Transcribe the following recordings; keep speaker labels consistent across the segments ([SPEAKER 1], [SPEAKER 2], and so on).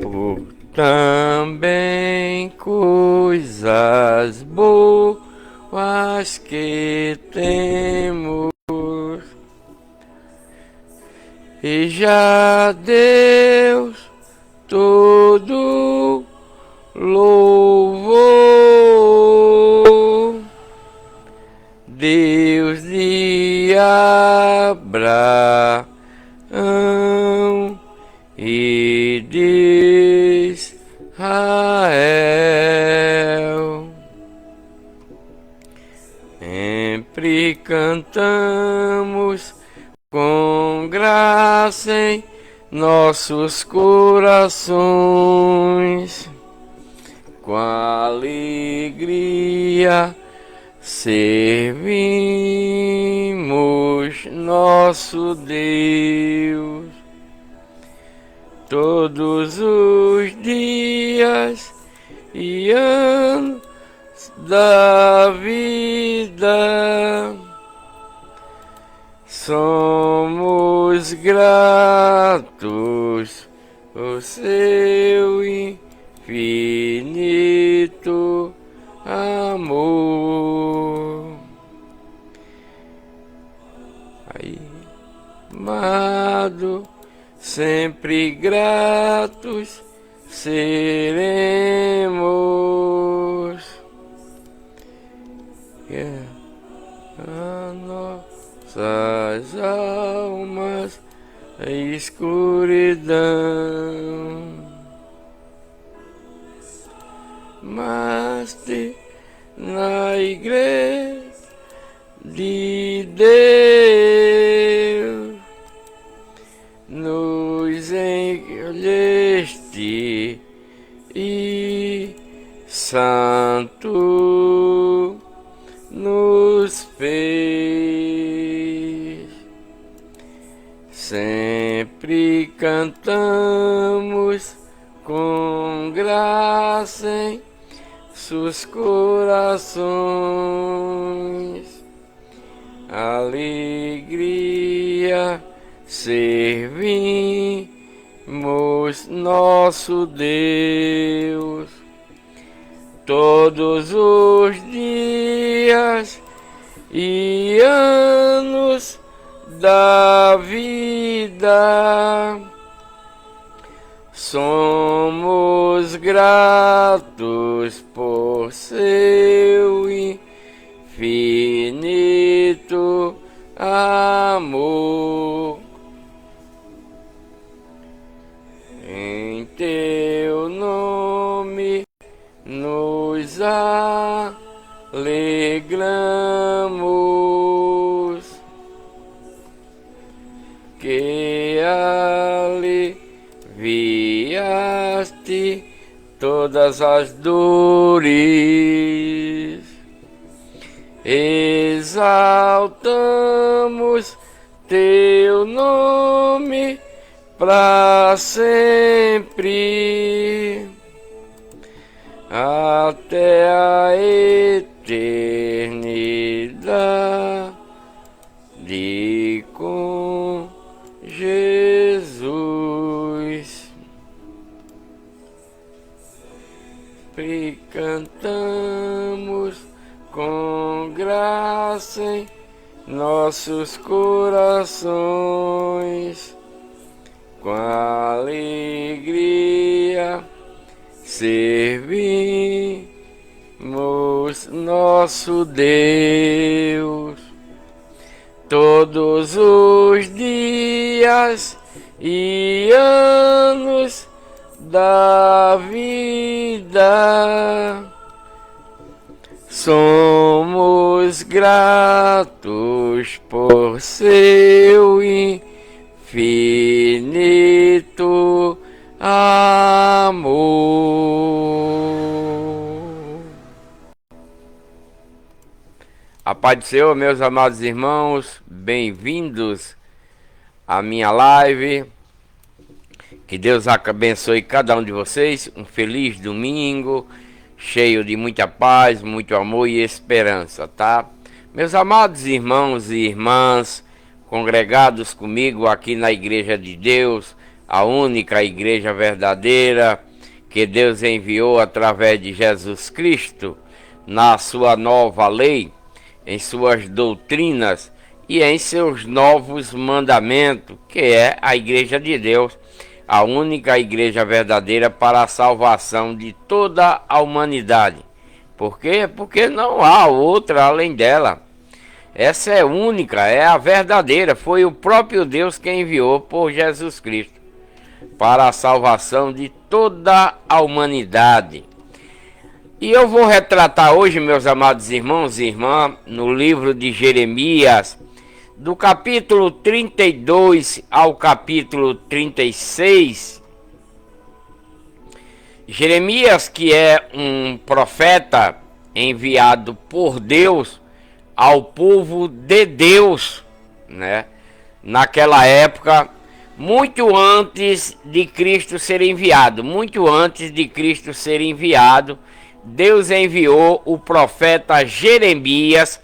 [SPEAKER 1] por também coisas boas que temos, e já Deus todo louvor, Deus de Abraão e de Israel. Sempre cantamos com graça em nossos corações, com alegria servimos nosso Deus todos os dias e anos da vida. Somos gratos por seu infinito amor. Aí, amado, sempre gratos seremos. A nossas almas a escuridão, mas na igreja de Deus nos encolheste e santo nos fez. Sempre cantamos com graça em seus corações, alegria servimos nosso Deus todos os dias e anos da vida. Somos gratos por seu infinito amor. Em teu nome nos alegramos, que aliviaste todas as dores. Exaltamos teu nome para sempre, até a eternidade com Jesus. E cantamos com graça em nossos corações, com alegria servimos nosso Deus todos os dias e anos da vida. Somos gratos por seu infinito amor. A paz do Senhor, meus amados irmãos, bem-vindos à minha live. Que Deus abençoe cada um de vocês. Um feliz domingo, cheio de muita paz, muito amor e esperança, tá? Meus amados irmãos e irmãs, congregados comigo aqui na Igreja de Deus, a única igreja verdadeira que Deus enviou através de Jesus Cristo, na sua nova lei, em suas doutrinas e em seus novos mandamentos, que é a igreja de Deus, a única igreja verdadeira para a salvação de toda a humanidade. Por quê? Porque não há outra além dela. Essa é única, é a verdadeira. Foi o próprio Deus que enviou por Jesus Cristo para a salvação de toda a humanidade. E eu vou retratar hoje, meus amados irmãos e irmãs, no livro de Jeremias, do capítulo 32 ao capítulo 36. Jeremias, que é um profeta enviado por Deus ao povo de Deus, né? Naquela época, muito antes de Cristo ser enviado, Deus enviou o profeta Jeremias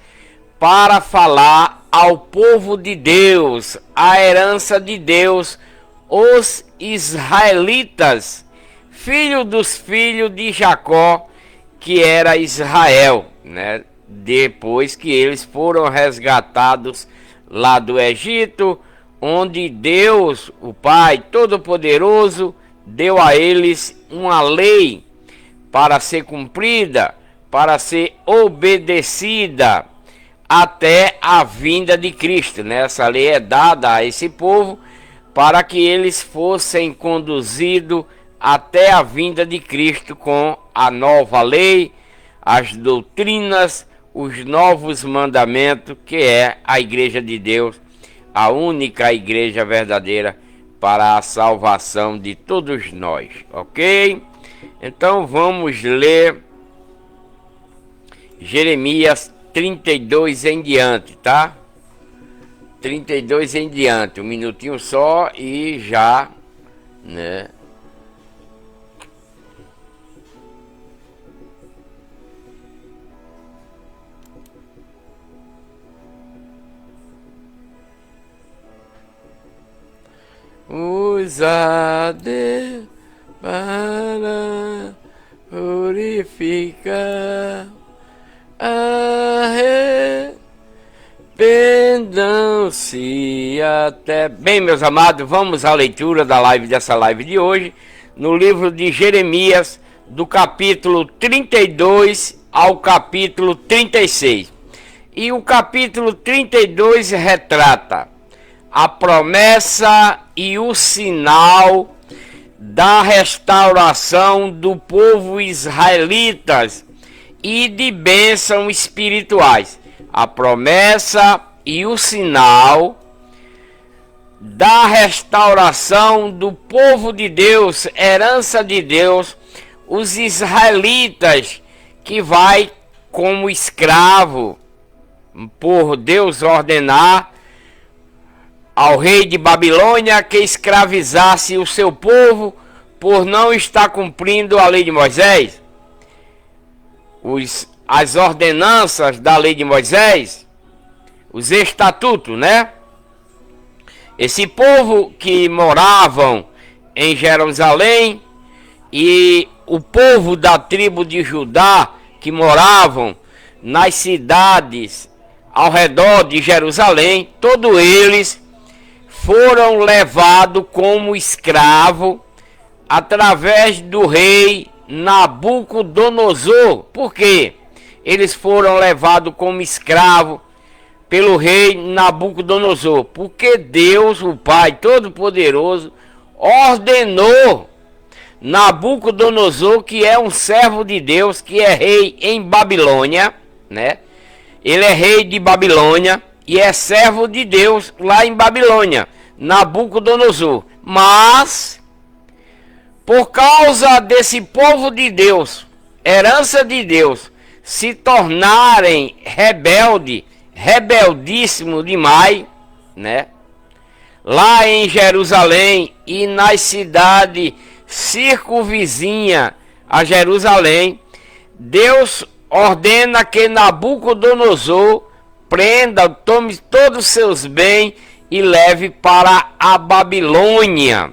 [SPEAKER 1] para falar ao povo de Deus, a herança de Deus, os israelitas, filho dos filhos de Jacó, que era Israel, né? Depois que eles foram resgatados lá do Egito, onde Deus, o Pai Todo-Poderoso, deu a eles uma lei para ser cumprida, para ser obedecida até a vinda de Cristo, né? Essa lei é dada a esse povo para que eles fossem conduzidos até a vinda de Cristo com a nova lei, as doutrinas, os novos mandamentos, que é a igreja de Deus, a única igreja verdadeira para a salvação de todos nós, ok? Então vamos ler Jeremias 32 em diante, tá? 32 em diante, um minutinho só e já, né? Usa-te para purificar, arrependam-se até... Bem, meus amados, vamos à leitura dessa live de hoje, no livro de Jeremias, do capítulo 32 ao capítulo 36. E o capítulo 32 retrata a promessa e o sinal da restauração do povo israelitas e de bênçãos espirituais. A promessa e o sinal da restauração do povo de Deus, herança de Deus, os israelitas, que vai como escravo, por Deus ordenar ao rei de Babilônia que escravizasse o seu povo por não estar cumprindo a lei de Moisés, as ordenanças da lei de Moisés, os estatutos, né? Esse povo que moravam em Jerusalém e o povo da tribo de Judá que moravam nas cidades ao redor de Jerusalém, todos eles foram levados como escravo através do rei Nabucodonosor. Por quê? Eles foram levados como escravo pelo rei Nabucodonosor, porque Deus, o Pai Todo-Poderoso, ordenou Nabucodonosor, que é um servo de Deus, que é rei em Babilônia, né? Ele é rei de Babilônia e é servo de Deus lá em Babilônia, Nabucodonosor. Mas, por causa desse povo de Deus, herança de Deus, se tornarem rebeldíssimo demais, né? Lá em Jerusalém e nas cidades circunvizinhas a Jerusalém, Deus ordena que Nabucodonosor prenda, tome todos os seus bens e leve para a Babilônia.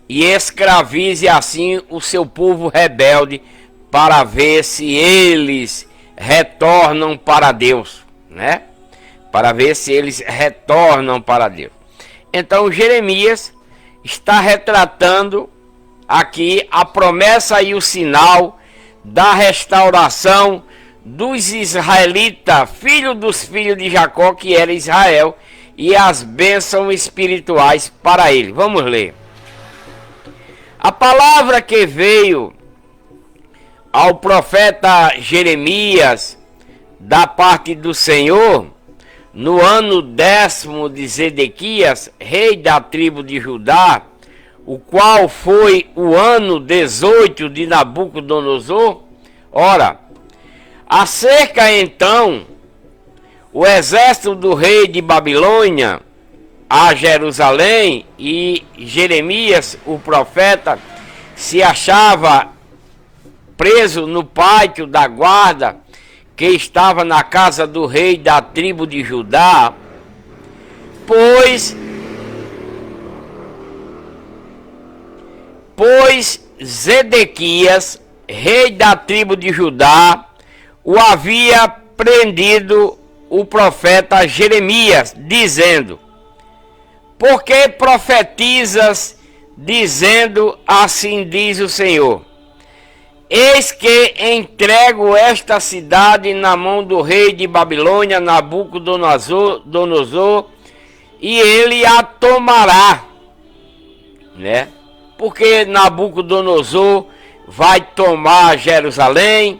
[SPEAKER 1] e escravize assim o seu povo rebelde, para ver se eles retornam para Deus, né? Para ver se eles retornam para Deus. Então Jeremias está retratando aqui a promessa e o sinal da restauração dos israelitas, filho dos filhos de Jacó, que era Israel, e as bênçãos espirituais para ele. Vamos ler. A palavra que veio ao profeta Jeremias da parte do Senhor no ano 10º de Zedequias, rei da tribo de Judá, o qual foi o ano 18 de Nabucodonosor. Ora, acerca então o exército do rei de Babilônia a Jerusalém, e Jeremias, o profeta, se achava preso no pátio da guarda que estava na casa do rei da tribo de Judá, pois Zedequias, rei da tribo de Judá, o havia prendido o profeta Jeremias, dizendo: por que profetizas, dizendo assim diz o Senhor? Eis que entrego esta cidade na mão do rei de Babilônia, Nabucodonosor, e ele a tomará, né? Porque Nabucodonosor vai tomar Jerusalém,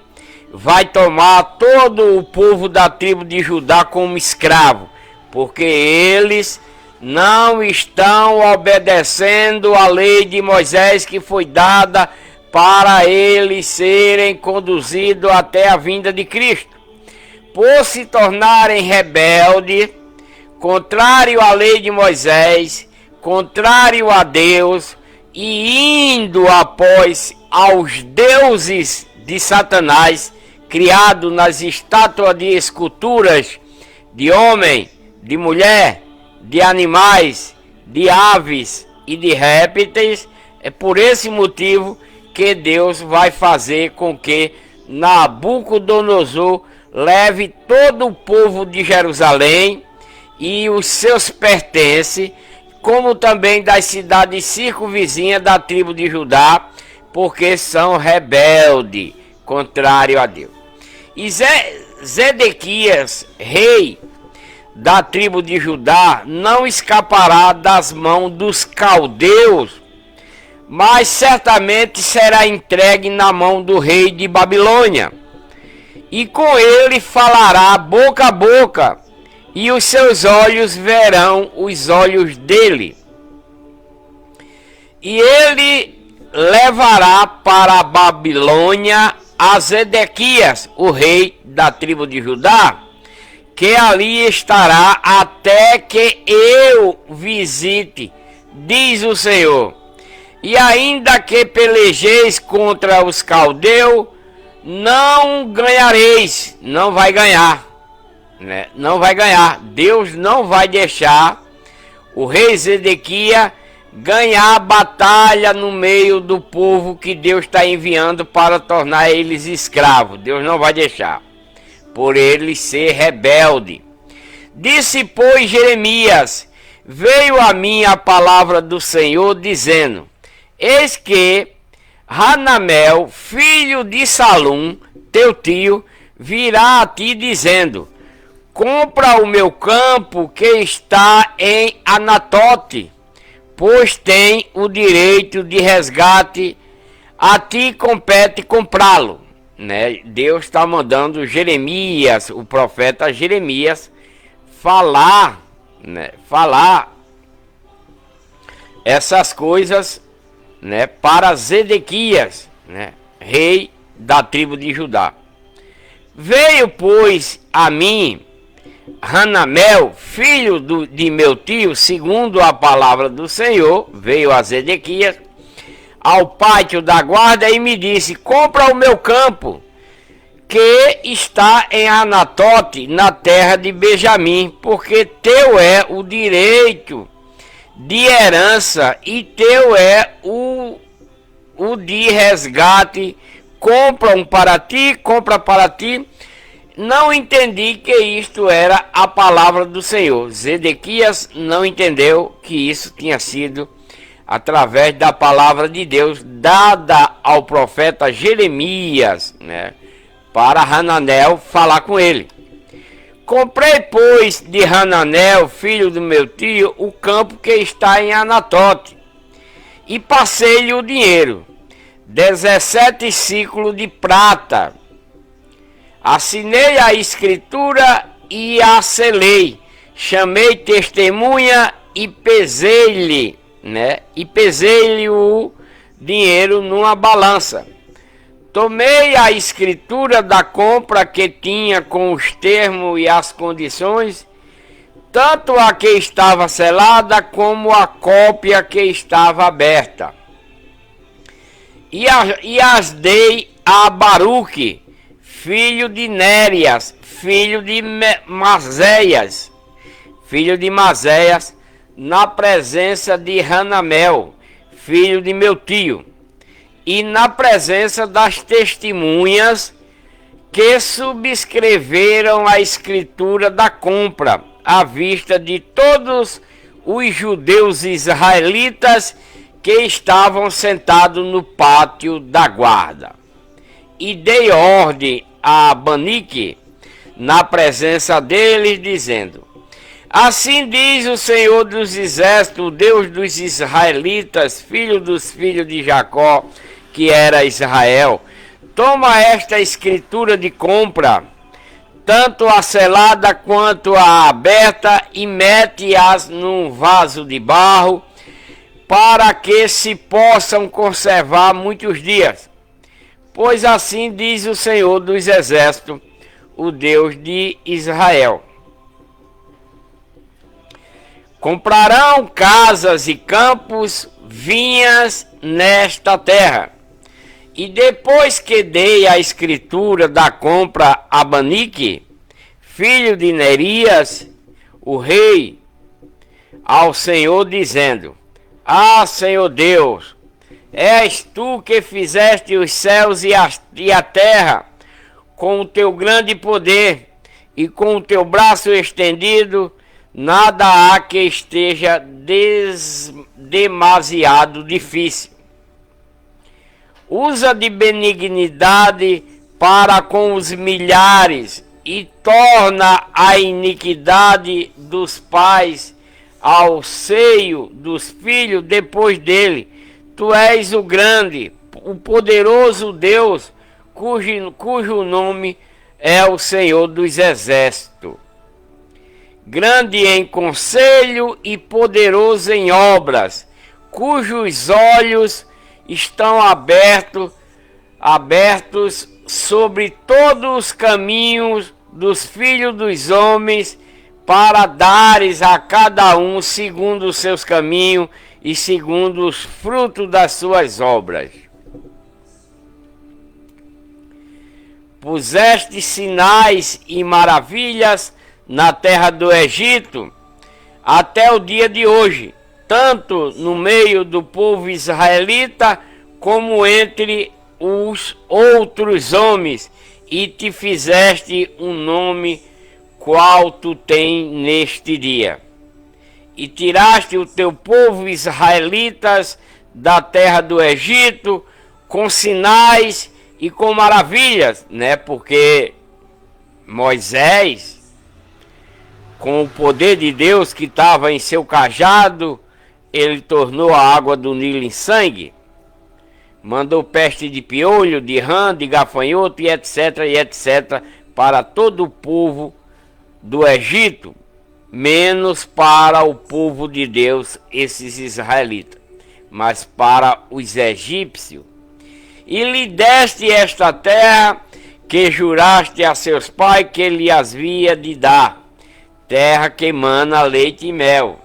[SPEAKER 1] vai tomar todo o povo da tribo de Judá como escravo, porque eles não estão obedecendo a lei de Moisés que foi dada para eles serem conduzidos até a vinda de Cristo. Por se tornarem rebeldes, contrário à lei de Moisés, contrário a Deus, e indo após aos deuses de Satanás, criado nas estátuas de esculturas de homem, de mulher, de animais, de aves e de répteis, é por esse motivo que Deus vai fazer com que Nabucodonosor leve todo o povo de Jerusalém e os seus pertences, como também das cidades circunvizinhas da tribo de Judá, porque são rebeldes, contrário a Deus. E Zedequias, rei da tribo de Judá, não escapará das mãos dos caldeus, mas certamente será entregue na mão do rei de Babilônia, e com ele falará boca a boca, e os seus olhos verão os olhos dele, e ele levará para a Babilônia a Zedequias, o rei da tribo de Judá, que ali estará até que eu visite, diz o Senhor. E ainda que pelejeis contra os caldeus, não ganhareis, não vai ganhar, né? Não vai ganhar. Deus não vai deixar o rei Zedequias ganhar a batalha no meio do povo que Deus está enviando para tornar eles escravos. Deus não vai deixar, por ele ser rebelde. Disse, pois, Jeremias: veio a mim a palavra do Senhor, dizendo: eis que Hanamel, filho de Salum, teu tio, virá a ti dizendo: compra o meu campo que está em Anatote, pois tem o direito de resgate, a ti compete comprá-lo. Né? Deus está mandando Jeremias, o profeta Jeremias, falar essas coisas, né, para Zedequias, né, rei da tribo de Judá. Veio, pois, a mim Hanamel, filho de meu tio, segundo a palavra do Senhor, veio a Zedequias ao pátio da guarda e me disse: compra o meu campo que está em Anatote, na terra de Benjamim, porque teu é o direito de herança, e teu é o de resgate. Compra para ti. Não entendi que isto era a palavra do Senhor. Zedequias não entendeu que isso tinha sido através da palavra de Deus dada ao profeta Jeremias, né, para Hananel falar com ele. Comprei, pois, de Hananel, filho do meu tio, o campo que está em Anatote, e passei-lhe o dinheiro, 17 ciclos de prata. Assinei a escritura e a selei. Chamei testemunha e pesei-lhe, né? E pesei-lhe o dinheiro numa balança. Tomei a escritura da compra que tinha com os termos e as condições, tanto a que estava selada como a cópia que estava aberta. E as dei a Baruque, filho de Nérias, filho de Mazéias, na presença de Hanamel, filho de meu tio, e na presença das testemunhas que subscreveram a escritura da compra, à vista de todos os judeus israelitas que estavam sentados no pátio da guarda. E dei ordem a Banique na presença deles, dizendo: assim diz o Senhor dos Exércitos, o Deus dos israelitas, filho dos filhos de Jacó, que era Israel: toma esta escritura de compra, tanto a selada quanto a aberta, e mete-as num vaso de barro, para que se possam conservar muitos dias. Pois assim diz o Senhor dos Exércitos, o Deus de Israel: comprarão casas e campos, vinhas nesta terra. E depois que dei a escritura da compra a Banique, filho de Nerias, o rei, ao Senhor, dizendo: ah, Senhor Deus, és tu que fizeste os céus e a terra com o teu grande poder, e com o teu braço estendido, nada há que esteja demasiado difícil. Usa de benignidade para com os milhares, e torna a iniquidade dos pais ao seio dos filhos depois dele. Tu és o grande, o poderoso Deus, cujo nome é o Senhor dos Exércitos. Grande em conselho e poderoso em obras, cujos olhos estão abertos sobre todos os caminhos dos filhos dos homens, para dares a cada um segundo os seus caminhos e segundo os frutos das suas obras. Puseste sinais e maravilhas na terra do Egito até o dia de hoje, tanto no meio do povo israelita como entre os outros homens, e te fizeste um nome qual tu tens neste dia. E tiraste o teu povo israelitas da terra do Egito com sinais e com maravilhas, né? Porque Moisés, com o poder de Deus que estava em seu cajado, ele tornou a água do Nilo em sangue, mandou peste de piolho, de rã, de gafanhoto e etc, para todo o povo do Egito, menos para o povo de Deus, esses israelitas, mas para os egípcios. E lhe deste esta terra que juraste a seus pais que lhe havia de dar, terra que emana leite e mel.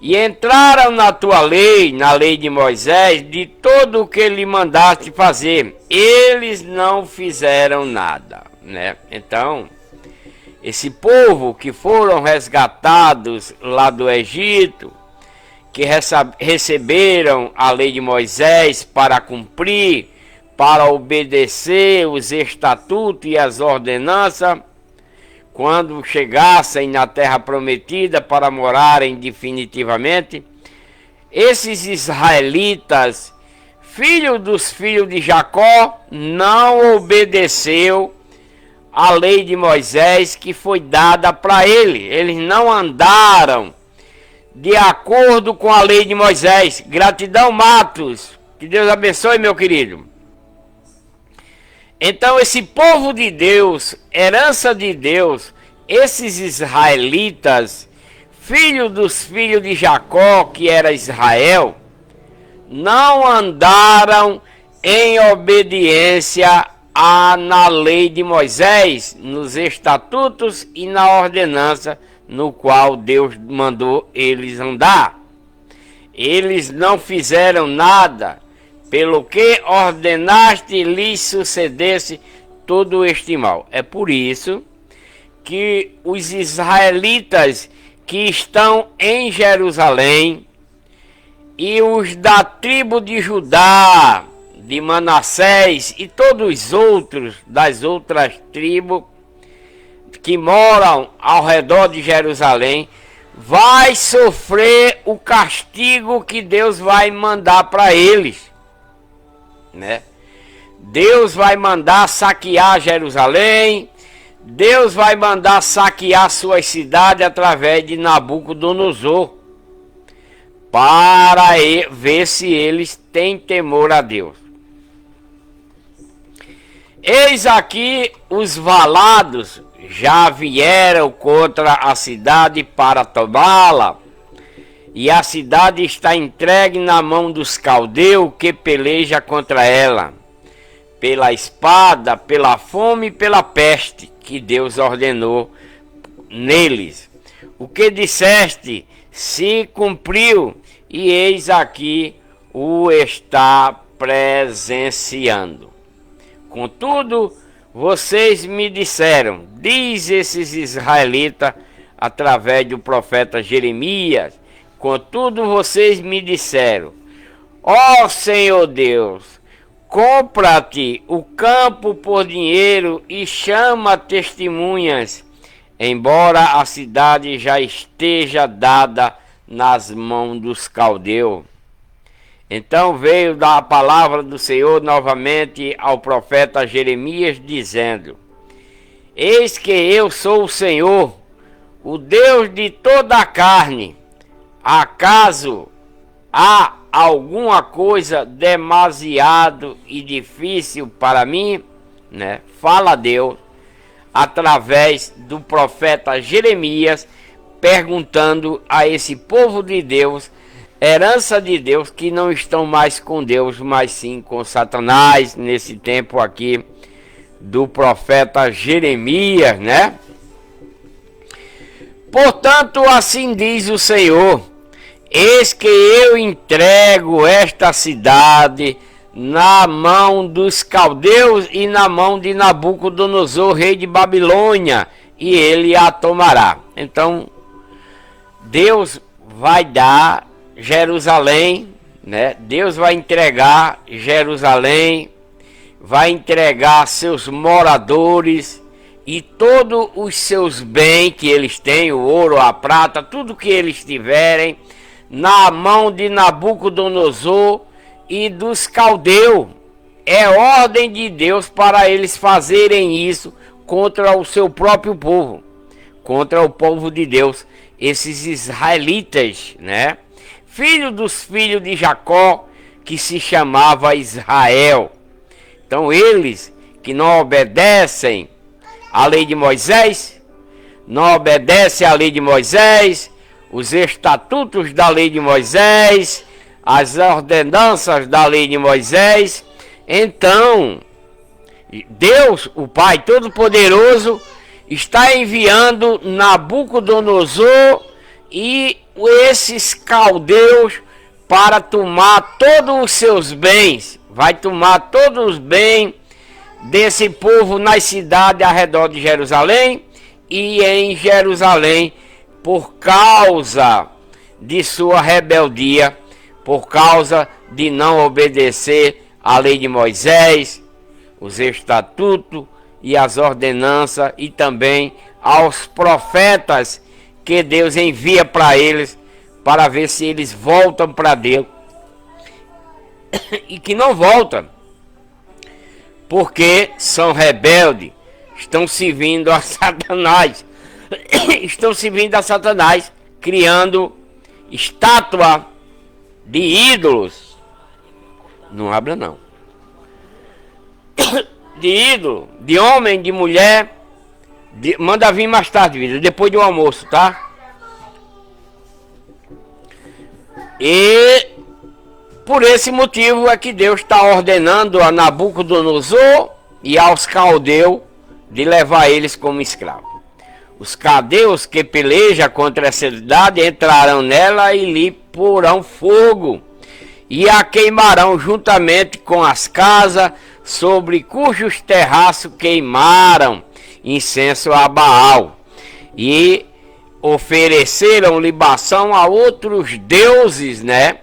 [SPEAKER 1] E entraram na tua lei, na lei de Moisés, de todo o que lhe mandaste fazer. Eles não fizeram nada, né? Então, esse povo que foram resgatados lá do Egito, que receberam a lei de Moisés para cumprir, para obedecer os estatutos e as ordenanças, quando chegassem na terra prometida para morarem definitivamente, esses israelitas, filhos dos filhos de Jacó, não obedeceu a lei de Moisés que foi dada para ele. Eles não andaram de acordo com a lei de Moisés. Gratidão, Matos. Que Deus abençoe, meu querido. Então esse povo de Deus, herança de Deus, esses israelitas, filhos dos filhos de Jacó, que era Israel, não andaram em obediência na lei de Moisés, nos estatutos e na ordenança no qual Deus mandou eles andar. Eles não fizeram nada pelo que ordenaste lhes sucedesse todo este mal. É por isso que os israelitas que estão em Jerusalém e os da tribo de Judá, de Manassés e todos os outros das outras tribos que moram ao redor de Jerusalém, vai sofrer o castigo que Deus vai mandar para eles, né? Deus vai mandar saquear Jerusalém, Deus vai mandar saquear suas cidades através de Nabucodonosor, para ver se eles têm temor a Deus. Eis aqui os valados já vieram contra a cidade para tomá-la, e a cidade está entregue na mão dos caldeus que peleja contra ela, pela espada, pela fome e pela peste que Deus ordenou neles. O que disseste se cumpriu, e eis aqui o está presenciando. Contudo, vocês me disseram, diz esses israelitas através do profeta Jeremias, contudo vocês me disseram, ó Senhor Deus, compra-te o campo por dinheiro e chama testemunhas, embora a cidade já esteja dada nas mãos dos caldeus. Então veio da palavra do Senhor novamente ao profeta Jeremias, dizendo, eis que eu sou o Senhor, o Deus de toda a carne. Acaso há alguma coisa demasiado e difícil para mim? Né? Fala Deus através do profeta Jeremias, perguntando a esse povo de Deus, herança de Deus, que não estão mais com Deus, mas sim com Satanás, nesse tempo aqui do profeta Jeremias, né? Portanto, assim diz o Senhor, eis que eu entrego esta cidade na mão dos caldeus e na mão de Nabucodonosor, rei de Babilônia, e ele a tomará. Então, Deus vai dar Jerusalém, né? Deus vai entregar Jerusalém, vai entregar seus moradores e todos os seus bens que eles têm, o ouro, a prata, tudo que eles tiverem, na mão de Nabucodonosor e dos caldeus. É ordem de Deus para eles fazerem isso contra o seu próprio povo, contra o povo de Deus, esses israelitas, né? Filho dos filhos de Jacó, que se chamava Israel. Então eles que não obedecem à lei de Moisés, não obedecem à lei de Moisés, os estatutos da lei de Moisés, as ordenanças da lei de Moisés, então Deus, o Pai Todo-Poderoso, está enviando Nabucodonosor e esses caldeus para tomar todos os seus bens. Vai tomar todos os bens desse povo nas cidades ao redor de Jerusalém e em Jerusalém, por causa de sua rebeldia, por causa de não obedecer à lei de Moisés, os estatutos e as ordenanças, e também aos profetas que Deus envia para eles, para ver se eles voltam para Deus. E que não voltam, porque são rebeldes, estão servindo a Satanás, estão servindo a Satanás, criando estátua de ídolos. Não abra não. De ídolo, de homem, de mulher. Manda vir mais tarde, vida, depois do almoço, tá? E por esse motivo é que Deus está ordenando a Nabucodonosor e aos caldeus de levar eles como escravos. Os caldeus que pelejam contra essa cidade entrarão nela e lhe porão fogo e a queimarão juntamente com as casas sobre cujos terraços queimaram incenso a Baal e ofereceram libação a outros deuses, né,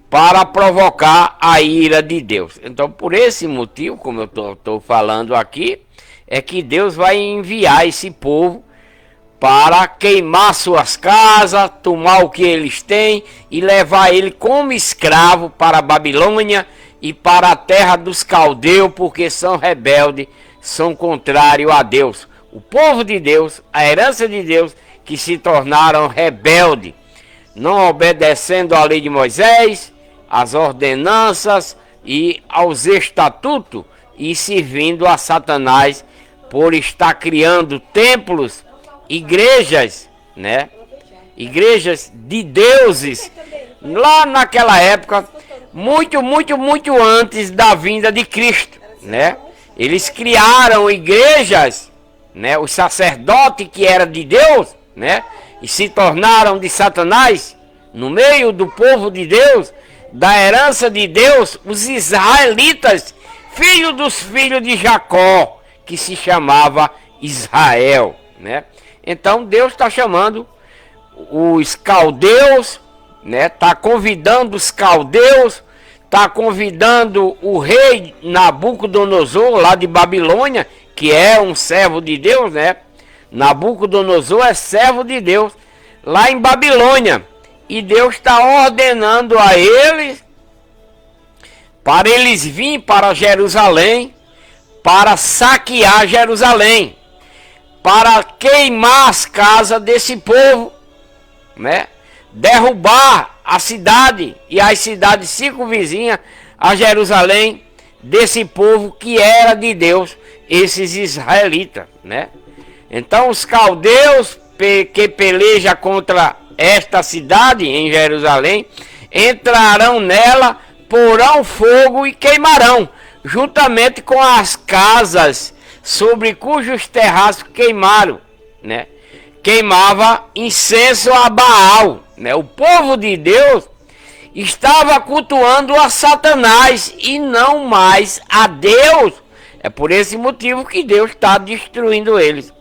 [SPEAKER 1] para provocar a ira de Deus. Então, por esse motivo, como eu estou falando aqui, é que Deus vai enviar esse povo para queimar suas casas, tomar o que eles têm e levar ele como escravo para a Babilônia e para a terra dos caldeus, porque são rebeldes, são contrários a Deus. O povo de Deus, a herança de Deus, que se tornaram rebeldes, não obedecendo à lei de Moisés, às ordenanças e aos estatutos, e servindo a Satanás por estar criando templos, igrejas, né? Igrejas de deuses, lá naquela época, muito antes da vinda de Cristo, né? Eles criaram igrejas, né? Os sacerdotes que eram de Deus, né? E se tornaram de Satanás, no meio do povo de Deus, da herança de Deus, os israelitas, filhos dos filhos de Jacó, que se chamava Israel, né? Então Deus está chamando os caldeus, né? Está convidando os caldeus, está convidando o rei Nabucodonosor lá de Babilônia, que é um servo de Deus, né? Nabucodonosor é servo de Deus lá em Babilônia, e Deus está ordenando a eles para eles virem para Jerusalém, para saquear Jerusalém, para queimar as casas desse povo, né? Derrubar a cidade e as cidades circunvizinhas a Jerusalém desse povo que era de Deus, esses israelitas, né? Então os caldeus que pelejam contra esta cidade em Jerusalém entrarão nela, porão fogo e queimarão, juntamente com as casas sobre cujos terraços queimaram, né? Queimava incenso a Baal, né? O povo de Deus estava cultuando a Satanás e não mais a Deus. É por esse motivo que Deus está destruindo eles,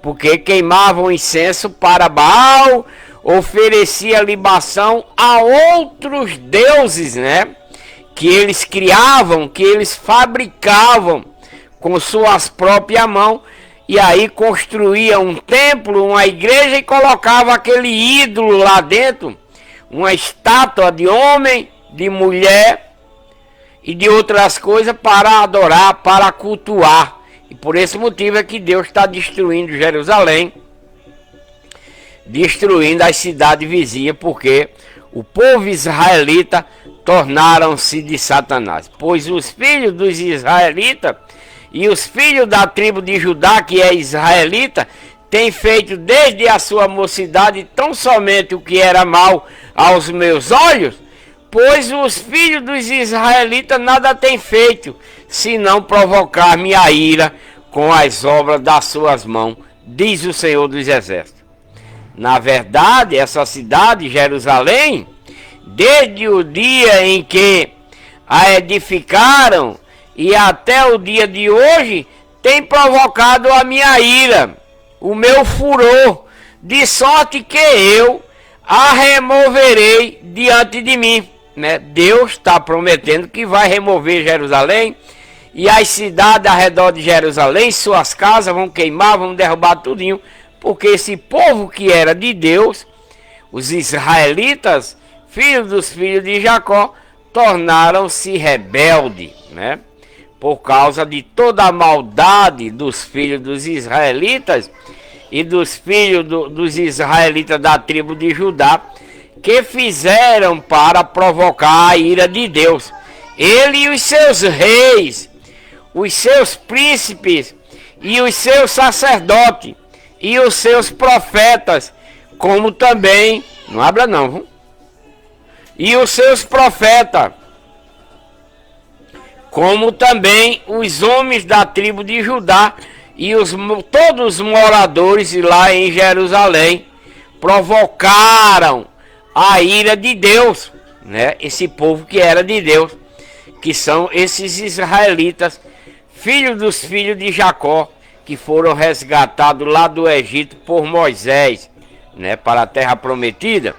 [SPEAKER 1] porque queimavam incenso para Baal, oferecia libação a outros deuses, né? Que eles criavam, que eles fabricavam com suas próprias mãos, e aí construía um templo, uma igreja, e colocava aquele ídolo lá dentro, uma estátua de homem, de mulher e de outras coisas para adorar, para cultuar. E por esse motivo é que Deus está destruindo Jerusalém, destruindo as cidades vizinhas, porque o povo israelita tornaram-se de Satanás. Pois os filhos dos israelitas e os filhos da tribo de Judá, que é israelita, têm feito desde a sua mocidade tão somente o que era mal aos meus olhos, pois os filhos dos israelitas nada têm feito, senão provocar minha ira com as obras das suas mãos, diz o Senhor dos Exércitos. Na verdade, essa cidade, Jerusalém, desde o dia em que a edificaram e até o dia de hoje, tem provocado a minha ira, o meu furor, de sorte que eu a removerei diante de mim, né? Deus está prometendo que vai remover Jerusalém e as cidades ao redor de Jerusalém, suas casas vão queimar, vão derrubar tudinho, porque esse povo que era de Deus, os israelitas, filhos dos filhos de Jacó, tornaram-se rebeldes, né? Por causa de toda a maldade dos filhos dos israelitas e dos filhos dos israelitas da tribo de Judá, que fizeram para provocar a ira de Deus. Ele e os seus reis, os seus príncipes e os seus sacerdotes e os seus profetas, como também, não abra não, viu? E os seus profetas, como também os homens da tribo de Judá e todos os moradores lá em Jerusalém, provocaram a ira de Deus, né? Esse povo que era de Deus, que são esses israelitas, filhos dos filhos de Jacó, que foram resgatados lá do Egito por Moisés, né, para a terra prometida,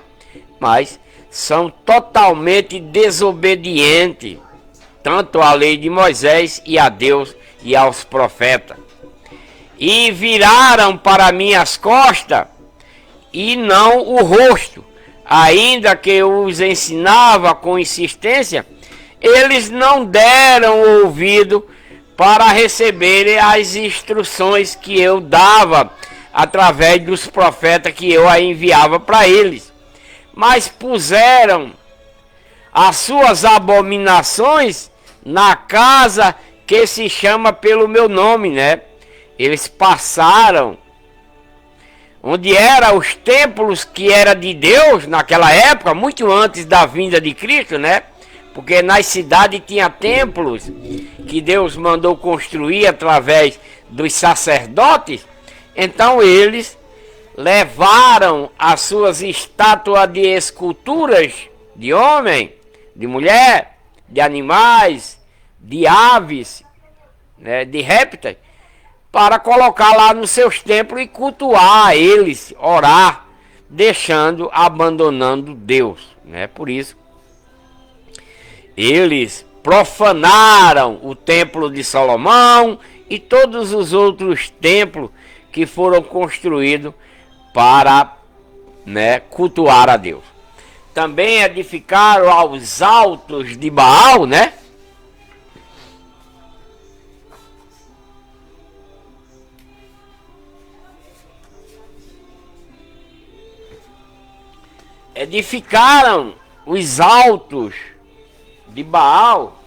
[SPEAKER 1] mas são totalmente desobedientes, tanto à lei de Moisés e a Deus e aos profetas. E viraram para minhas costas e não o rosto, ainda que eu os ensinava com insistência, eles não deram ouvido para receberem as instruções que eu dava através dos profetas que eu enviava para eles, mas puseram as suas abominações na casa que se chama pelo meu nome, né? Eles passaram onde eram os templos que era de Deus naquela época, muito antes da vinda de Cristo, né? Porque nas cidades tinha templos que Deus mandou construir através dos sacerdotes. Então eles levaram as suas estátuas de esculturas de homem, de mulher, de animais, de aves, né, de répteis, para colocar lá nos seus templos e cultuar a eles, orar, abandonando Deus, né? Por isso eles profanaram o templo de Salomão e todos os outros templos que foram construídos para, né, cultuar a Deus. Também edificaram aos altos de Baal, né? Edificaram os altos de Baal,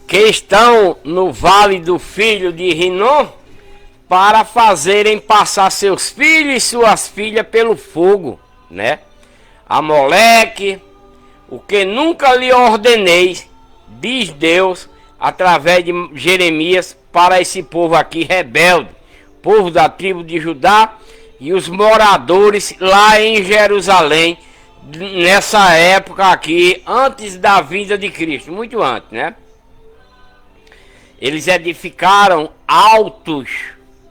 [SPEAKER 1] que estão no vale do filho de Rinom, para fazerem passar seus filhos e suas filhas pelo fogo, né? Amaleque, o que nunca lhe ordenei, diz Deus, através de Jeremias, para esse povo aqui rebelde, povo da tribo de Judá e os moradores lá em Jerusalém, nessa época aqui, antes da vinda de Cristo, muito antes, né? Eles edificaram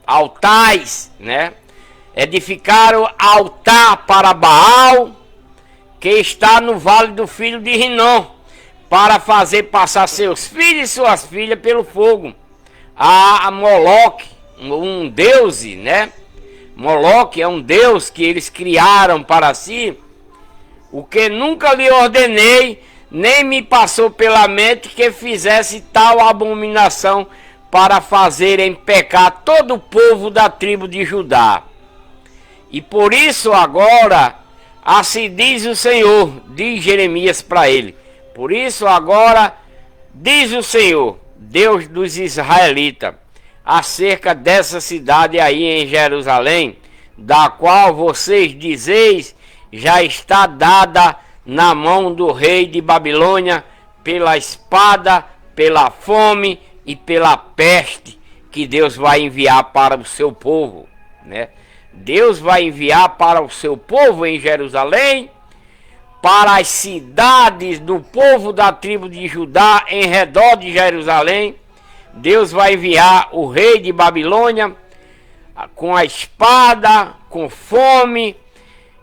[SPEAKER 1] altares, né? Edificaram altar para Baal, que está no vale do filho de Rinom, para fazer passar seus filhos e suas filhas pelo fogo. A Moloque, um deus, né? Moloque é um deus que eles criaram para si, o que nunca lhe ordenei, nem me passou pela mente que fizesse tal abominação para fazerem pecar todo o povo da tribo de Judá. E por isso agora, assim diz o Senhor, diz Jeremias para ele. Por isso agora, diz o Senhor, Deus dos israelitas, acerca dessa cidade aí em Jerusalém, da qual vocês dizeis, já está dada na mão do rei de Babilônia, pela espada, pela fome e pela peste, que Deus vai enviar para o seu povo, né? Deus vai enviar para o seu povo em Jerusalém para as cidades do povo da tribo de Judá em redor de Jerusalém. Deus vai enviar o rei de Babilônia com a espada, com fome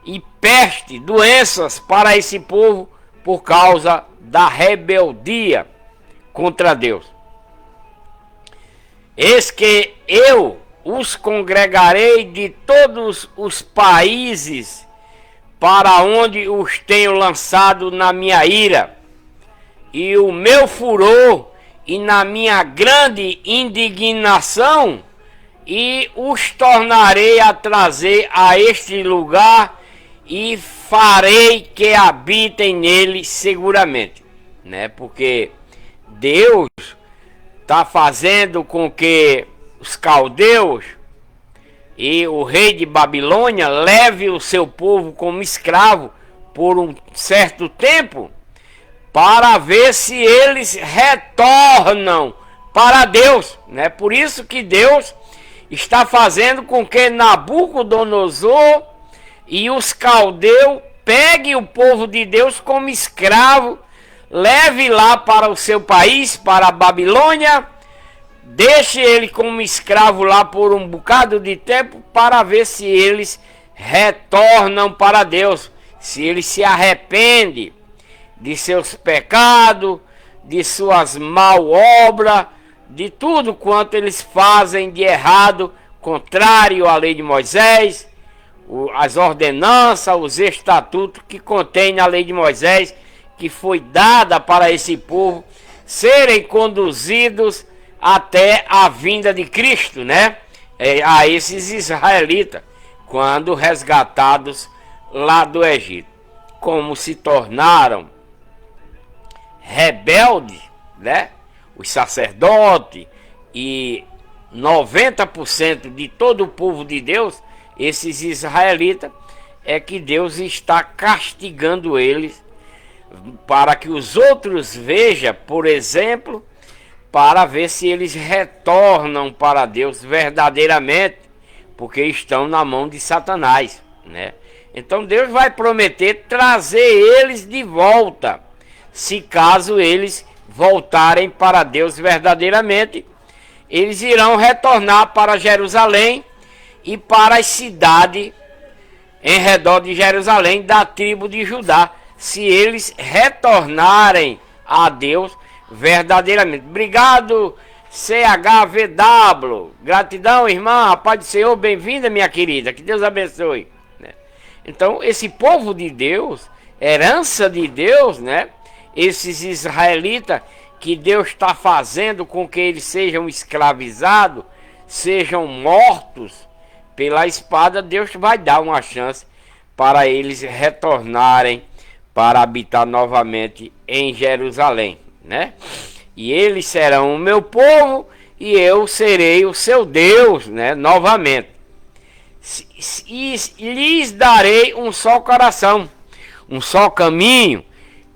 [SPEAKER 1] e peste, doenças para esse povo por causa da rebeldia contra Deus. Eis que eu os congregarei de todos os países para onde os tenho lançado na minha ira, e o meu furor e na minha grande indignação, e os tornarei a trazer a este lugar, e farei que habitem nele seguramente, né? Porque Deus está fazendo com que os caldeus e o rei de Babilônia leve o seu povo como escravo por um certo tempo, para ver se eles retornam para Deus, né? Por isso que Deus está fazendo com que Nabucodonosor e os caldeus peguem o povo de Deus como escravo, leve lá para o seu país, para a Babilônia, deixe ele como escravo lá por um bocado de tempo, para ver se eles retornam para Deus, se eles se arrependem de seus pecados, de suas mal obras, de tudo quanto eles fazem de errado, contrário à lei de Moisés, as ordenanças, os estatutos que contém na lei de Moisés, que foi dada para esse povo serem conduzidos até a vinda de Cristo, né? A esses israelitas, quando resgatados lá do Egito. Como se tornaram rebeldes, né? Os sacerdotes e 90% de todo o povo de Deus, esses israelitas, é que Deus está castigando eles, para que os outros vejam, por exemplo, para ver se eles retornam para Deus verdadeiramente, porque estão na mão de Satanás, né? Então Deus vai prometer trazer eles de volta, se caso eles voltarem para Deus verdadeiramente. Eles irão retornar para Jerusalém e para as cidades em redor de Jerusalém da tribo de Judá, se eles retornarem a Deus verdadeiramente. Obrigado, CHVW. Gratidão, irmã. Paz do Senhor, bem-vinda, minha querida. Que Deus abençoe. Então, esse povo de Deus, herança de Deus, né? Esses israelitas que Deus está fazendo com que eles sejam escravizados, sejam mortos pela espada, Deus vai dar uma chance para eles retornarem para habitar novamente em Jerusalém, né? E eles serão o meu povo e eu serei o seu Deus, né? Novamente. E lhes darei um só coração, um só caminho,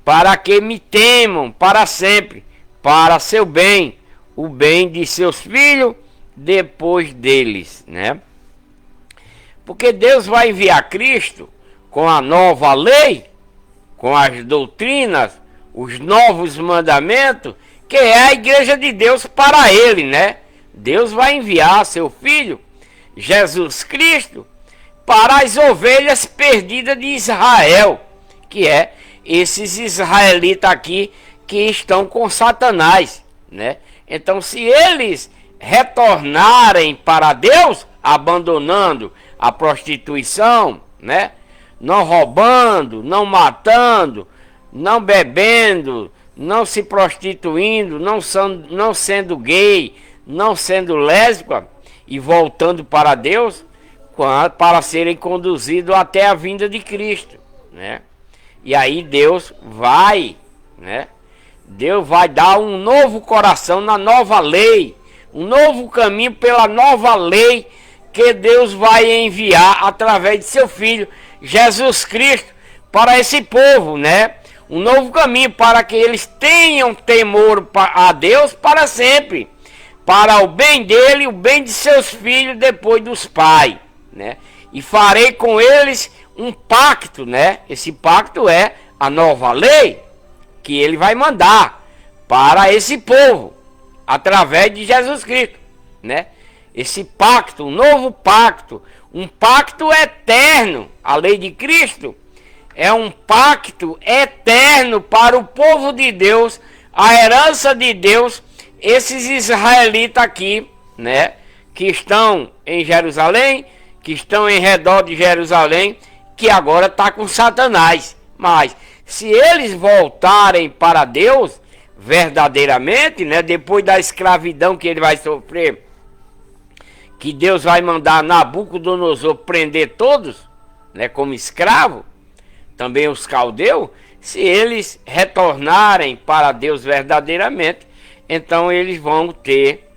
[SPEAKER 1] para que me temam para sempre, para seu bem, o bem de seus filhos depois deles, né? Porque Deus vai enviar Cristo com a nova lei, com as doutrinas, os novos mandamentos, que é a igreja de Deus para ele, né? Deus vai enviar seu filho Jesus Cristo para as ovelhas perdidas de Israel, que é esses israelitas aqui que estão com Satanás, né? Então, se eles retornarem para Deus, abandonando a prostituição, né? Não roubando, não matando, não bebendo, não se prostituindo, não sendo gay, não sendo lésbica, e voltando para Deus, para serem conduzidos até a vinda de Cristo, né? E aí Deus vai, né? Deus vai dar um novo coração na nova lei, um novo caminho pela nova lei que Deus vai enviar através de seu Filho Jesus Cristo para esse povo, né? Um novo caminho para que eles tenham temor a Deus para sempre, para o bem dele, o bem de seus filhos depois dos pais, né? E farei com eles um pacto, né? Esse pacto é a nova lei que ele vai mandar para esse povo, através de Jesus Cristo, né? Esse pacto, um novo pacto, um pacto eterno. A lei de Cristo é um pacto eterno para o povo de Deus, a herança de Deus, esses israelitas aqui, né? Que estão em Jerusalém, que estão em redor de Jerusalém, que agora está com Satanás. Mas se eles voltarem para Deus verdadeiramente, né? Depois da escravidão que ele vai sofrer, que Deus vai mandar Nabucodonosor prender todos, né, como escravo, também os caldeus, se eles retornarem para Deus verdadeiramente, então eles vão ter,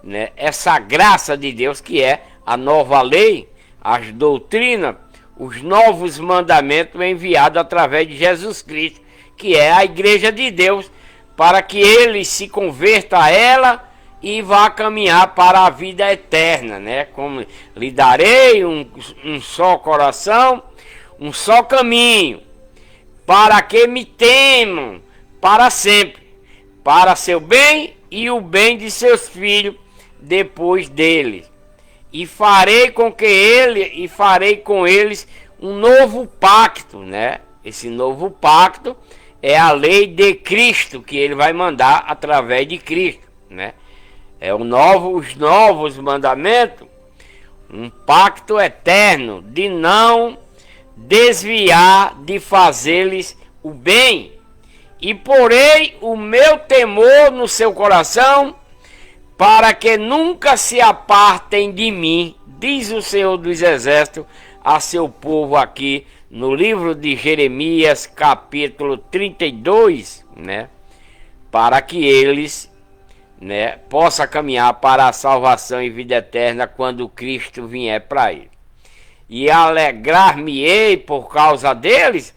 [SPEAKER 1] né, essa graça de Deus, que é a nova lei, as doutrinas, os novos mandamentos enviados através de Jesus Cristo, que é a igreja de Deus, para que eles se convertam a ela e vá caminhar para a vida eterna, né? Como lhe darei um só coração, um só caminho, para que me temam para sempre, para seu bem e o bem de seus filhos depois deles. E farei com eles um novo pacto, né? Esse novo pacto é a lei de Cristo, que ele vai mandar através de Cristo, né? É os novos mandamentos, um pacto eterno de não desviar de fazer-lhes o bem. E porei o meu temor no seu coração, para que nunca se apartem de mim, diz o Senhor dos Exércitos a seu povo aqui no livro de Jeremias, capítulo 32, né? Para que eles, né, possa caminhar para a salvação e vida eterna quando Cristo vier para ele. E alegrar-me-ei por causa deles,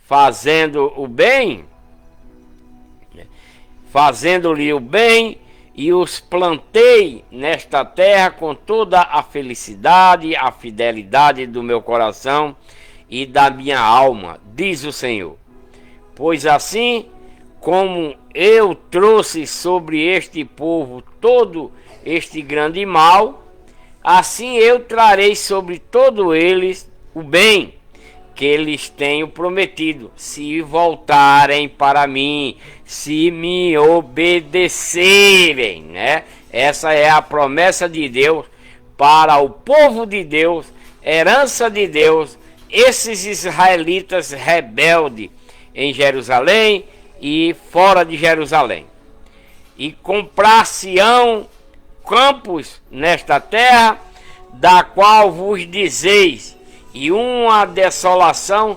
[SPEAKER 1] fazendo o bem, fazendo-lhe o bem, e os plantei nesta terra com toda a felicidade, a fidelidade do meu coração e da minha alma, diz o Senhor. Pois assim como eu trouxe sobre este povo todo este grande mal, assim eu trarei sobre todos eles o bem que eles tenho prometido, se voltarem para mim, se me obedecerem, né? Essa é a promessa de Deus para o povo de Deus, herança de Deus, esses israelitas rebeldes em Jerusalém e fora de Jerusalém. E comprar-se-ão campos nesta terra, da qual vos dizeis, e uma desolação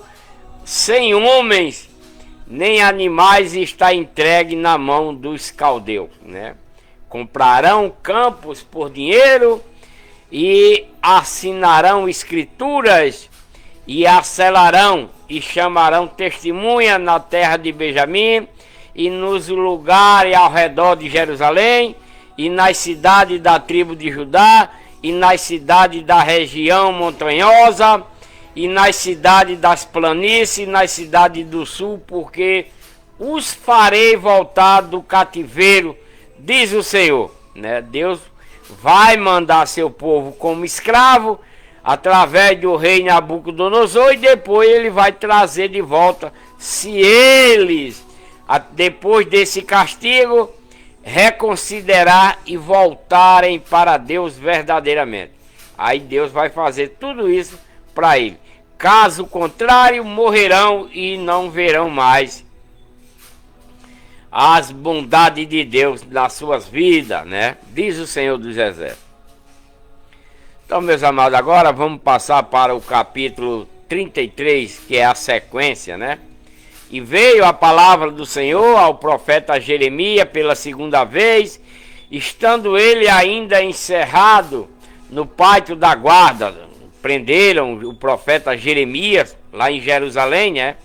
[SPEAKER 1] sem homens nem animais está entregue na mão dos caldeus, né? Comprarão campos por dinheiro e assinarão escrituras e acelarão e chamarão testemunha na terra de Benjamim e nos lugares ao redor de Jerusalém e nas cidades da tribo de Judá e nas cidades da região montanhosa e nas cidades das planícies e nas cidades do sul, porque os farei voltar do cativeiro, diz o Senhor, né? Deus vai mandar seu povo como escravo através do rei Nabucodonosor, e depois ele vai trazer de volta, se eles, depois desse castigo, reconsiderar e voltarem para Deus verdadeiramente. Aí Deus vai fazer tudo isso para ele. Caso contrário, morrerão e não verão mais as bondades de Deus nas suas vidas, né? Diz o Senhor dos Exércitos. Então, meus amados, agora vamos passar para o capítulo 33, que é a sequência, né? E veio a palavra do Senhor ao profeta Jeremias pela segunda vez, estando ele ainda encerrado no pátio da guarda. Prenderam o profeta Jeremias lá em Jerusalém, né?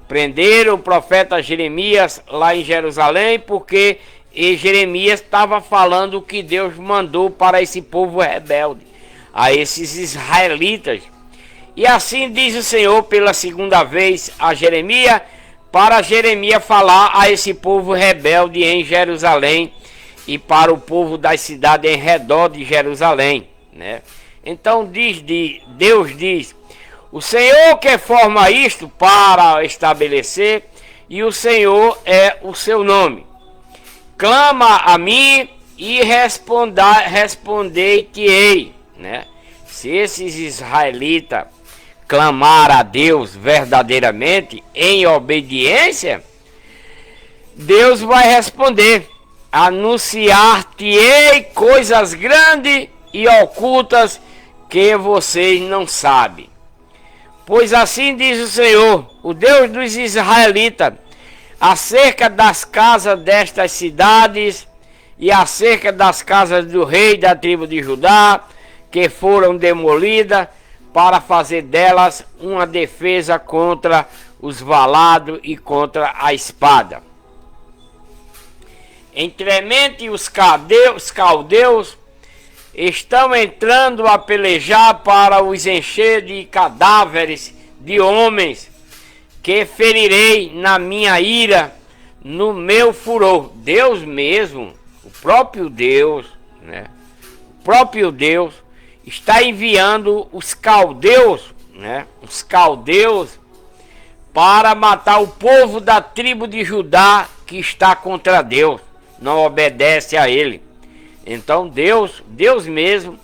[SPEAKER 1] Prenderam o profeta Jeremias lá em Jerusalém, porque Jeremias estava falando o que Deus mandou para esse povo rebelde, a esses israelitas. E assim diz o Senhor pela segunda vez a Jeremias, para Jeremias falar a esse povo rebelde em Jerusalém e para o povo das cidades em redor de Jerusalém, né? Então Deus diz: o Senhor que forma isto para estabelecer, e o Senhor é o seu nome. Clama a mim e respondei-te-ei, né? Se esses israelitas clamar a Deus verdadeiramente em obediência, Deus vai responder: anunciar-te-ei coisas grandes e ocultas que vocês não sabem. Pois assim diz o Senhor, o Deus dos israelitas, acerca das casas destas cidades e acerca das casas do rei da tribo de Judá, que foram demolidas, para fazer delas uma defesa contra os valados e contra a espada. Entremente os caldeus estão entrando a pelejar para os encher de cadáveres de homens, que ferirei na minha ira, no meu furor. Deus mesmo, o próprio Deus, né? O próprio Deus está enviando os caldeus, né? Os caldeus para matar o povo da tribo de Judá que está contra Deus, não obedece a ele. Então Deus mesmo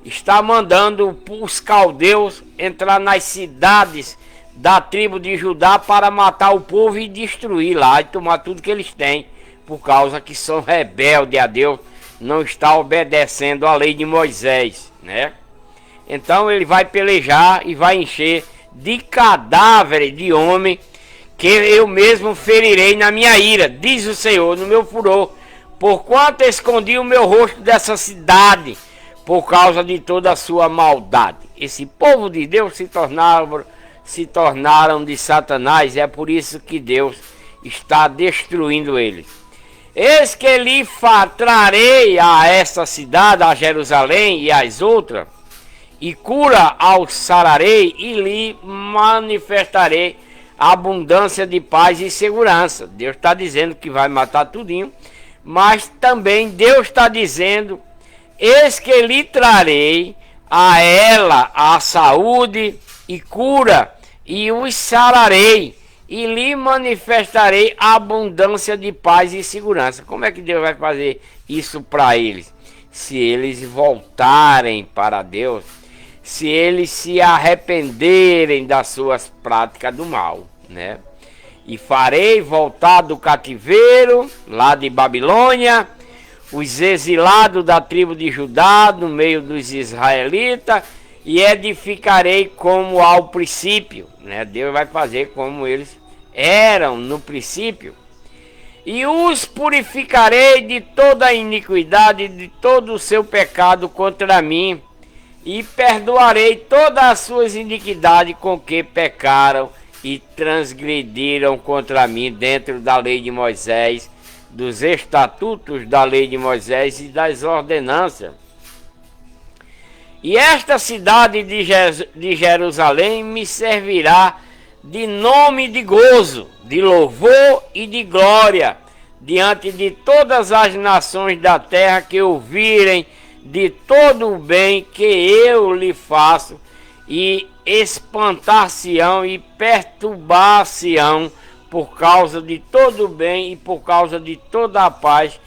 [SPEAKER 1] está mandando os caldeus entrar nas cidades da tribo de Judá para matar o povo e destruir lá e tomar tudo que eles têm, por causa que são rebeldes a Deus, não está obedecendo a lei de Moisés, né? Então ele vai pelejar e vai encher de cadáveres de homem, que eu mesmo ferirei na minha ira, diz o Senhor, no meu furor, porquanto escondi o meu rosto dessa cidade, por causa de toda a sua maldade. Esse povo de Deus se tornaram de Satanás, é por isso que Deus está destruindo eles. Eis que lhe trarei a essa cidade, a Jerusalém e as outras, e cura ao sararei, e lhe manifestarei abundância de paz e segurança. Deus está dizendo que vai matar tudinho, mas também Deus está dizendo: eis que lhe trarei a ela a saúde e cura, e os sararei, e lhe manifestarei abundância de paz e segurança. Como é que Deus vai fazer isso para eles? Se eles voltarem para Deus, se eles se arrependerem das suas práticas do mal, né? E farei voltar do cativeiro, lá de Babilônia, os exilados da tribo de Judá, no meio dos israelitas, e edificarei como ao princípio, né? Deus vai fazer como eles eram no princípio, e os purificarei de toda a iniquidade, de todo o seu pecado contra mim, e perdoarei todas as suas iniquidades com que pecaram e transgrediram contra mim dentro da lei de Moisés, dos estatutos da lei de Moisés e das ordenanças. E esta cidade de Jerusalém me servirá de nome de gozo, de louvor e de glória, diante de todas as nações da terra que ouvirem de todo o bem que eu lhe faço, e espantar-se-ão e perturbar-se-ão por causa de todo o bem e por causa de toda a paz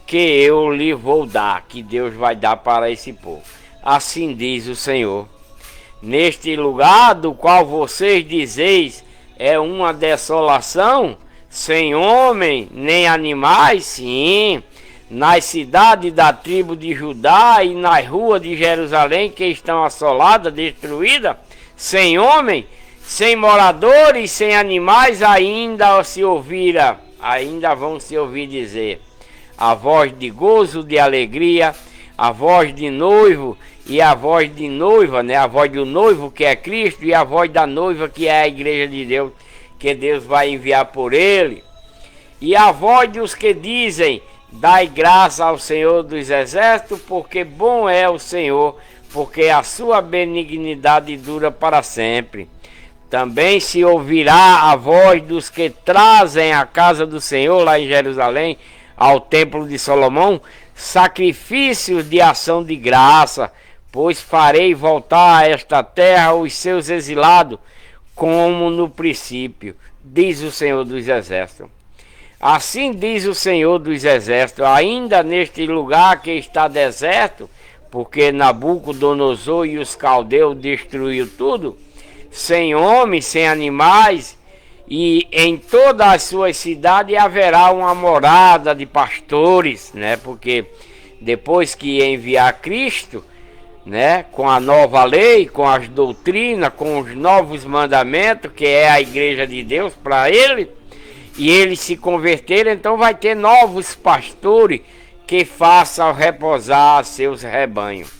[SPEAKER 1] que eu lhe vou dar, que Deus vai dar para esse povo. Assim diz o Senhor: neste lugar do qual vocês dizeis é uma desolação, sem homem nem animais, sim, nas cidades da tribo de Judá e nas ruas de Jerusalém que estão assoladas, destruídas, sem homem, sem moradores, sem animais, ainda vão se ouvir dizer a voz de gozo, de alegria, a voz de noivo e a voz de noiva, né? A voz do noivo, que é Cristo, e a voz da noiva, que é a igreja de Deus, que Deus vai enviar por ele. E a voz dos que dizem: Dai graça ao Senhor dos Exércitos, porque bom é o Senhor, porque a sua benignidade dura para sempre. Também se ouvirá a voz dos que trazem à casa do Senhor, lá em Jerusalém, ao templo de Salomão, sacrifícios de ação de graça, pois farei voltar a esta terra os seus exilados, como no princípio, diz o Senhor dos Exércitos. Assim diz o Senhor dos Exércitos, ainda neste lugar que está deserto, porque Nabucodonosor e os caldeus destruiu tudo, sem homens, sem animais, e em todas as suas cidades haverá uma morada de pastores, né? Porque depois que enviar Cristo, né, com a nova lei, com as doutrinas, com os novos mandamentos, que é a igreja de Deus para ele, e eles se converterem, então vai ter novos pastores que façam repousar seus rebanhos.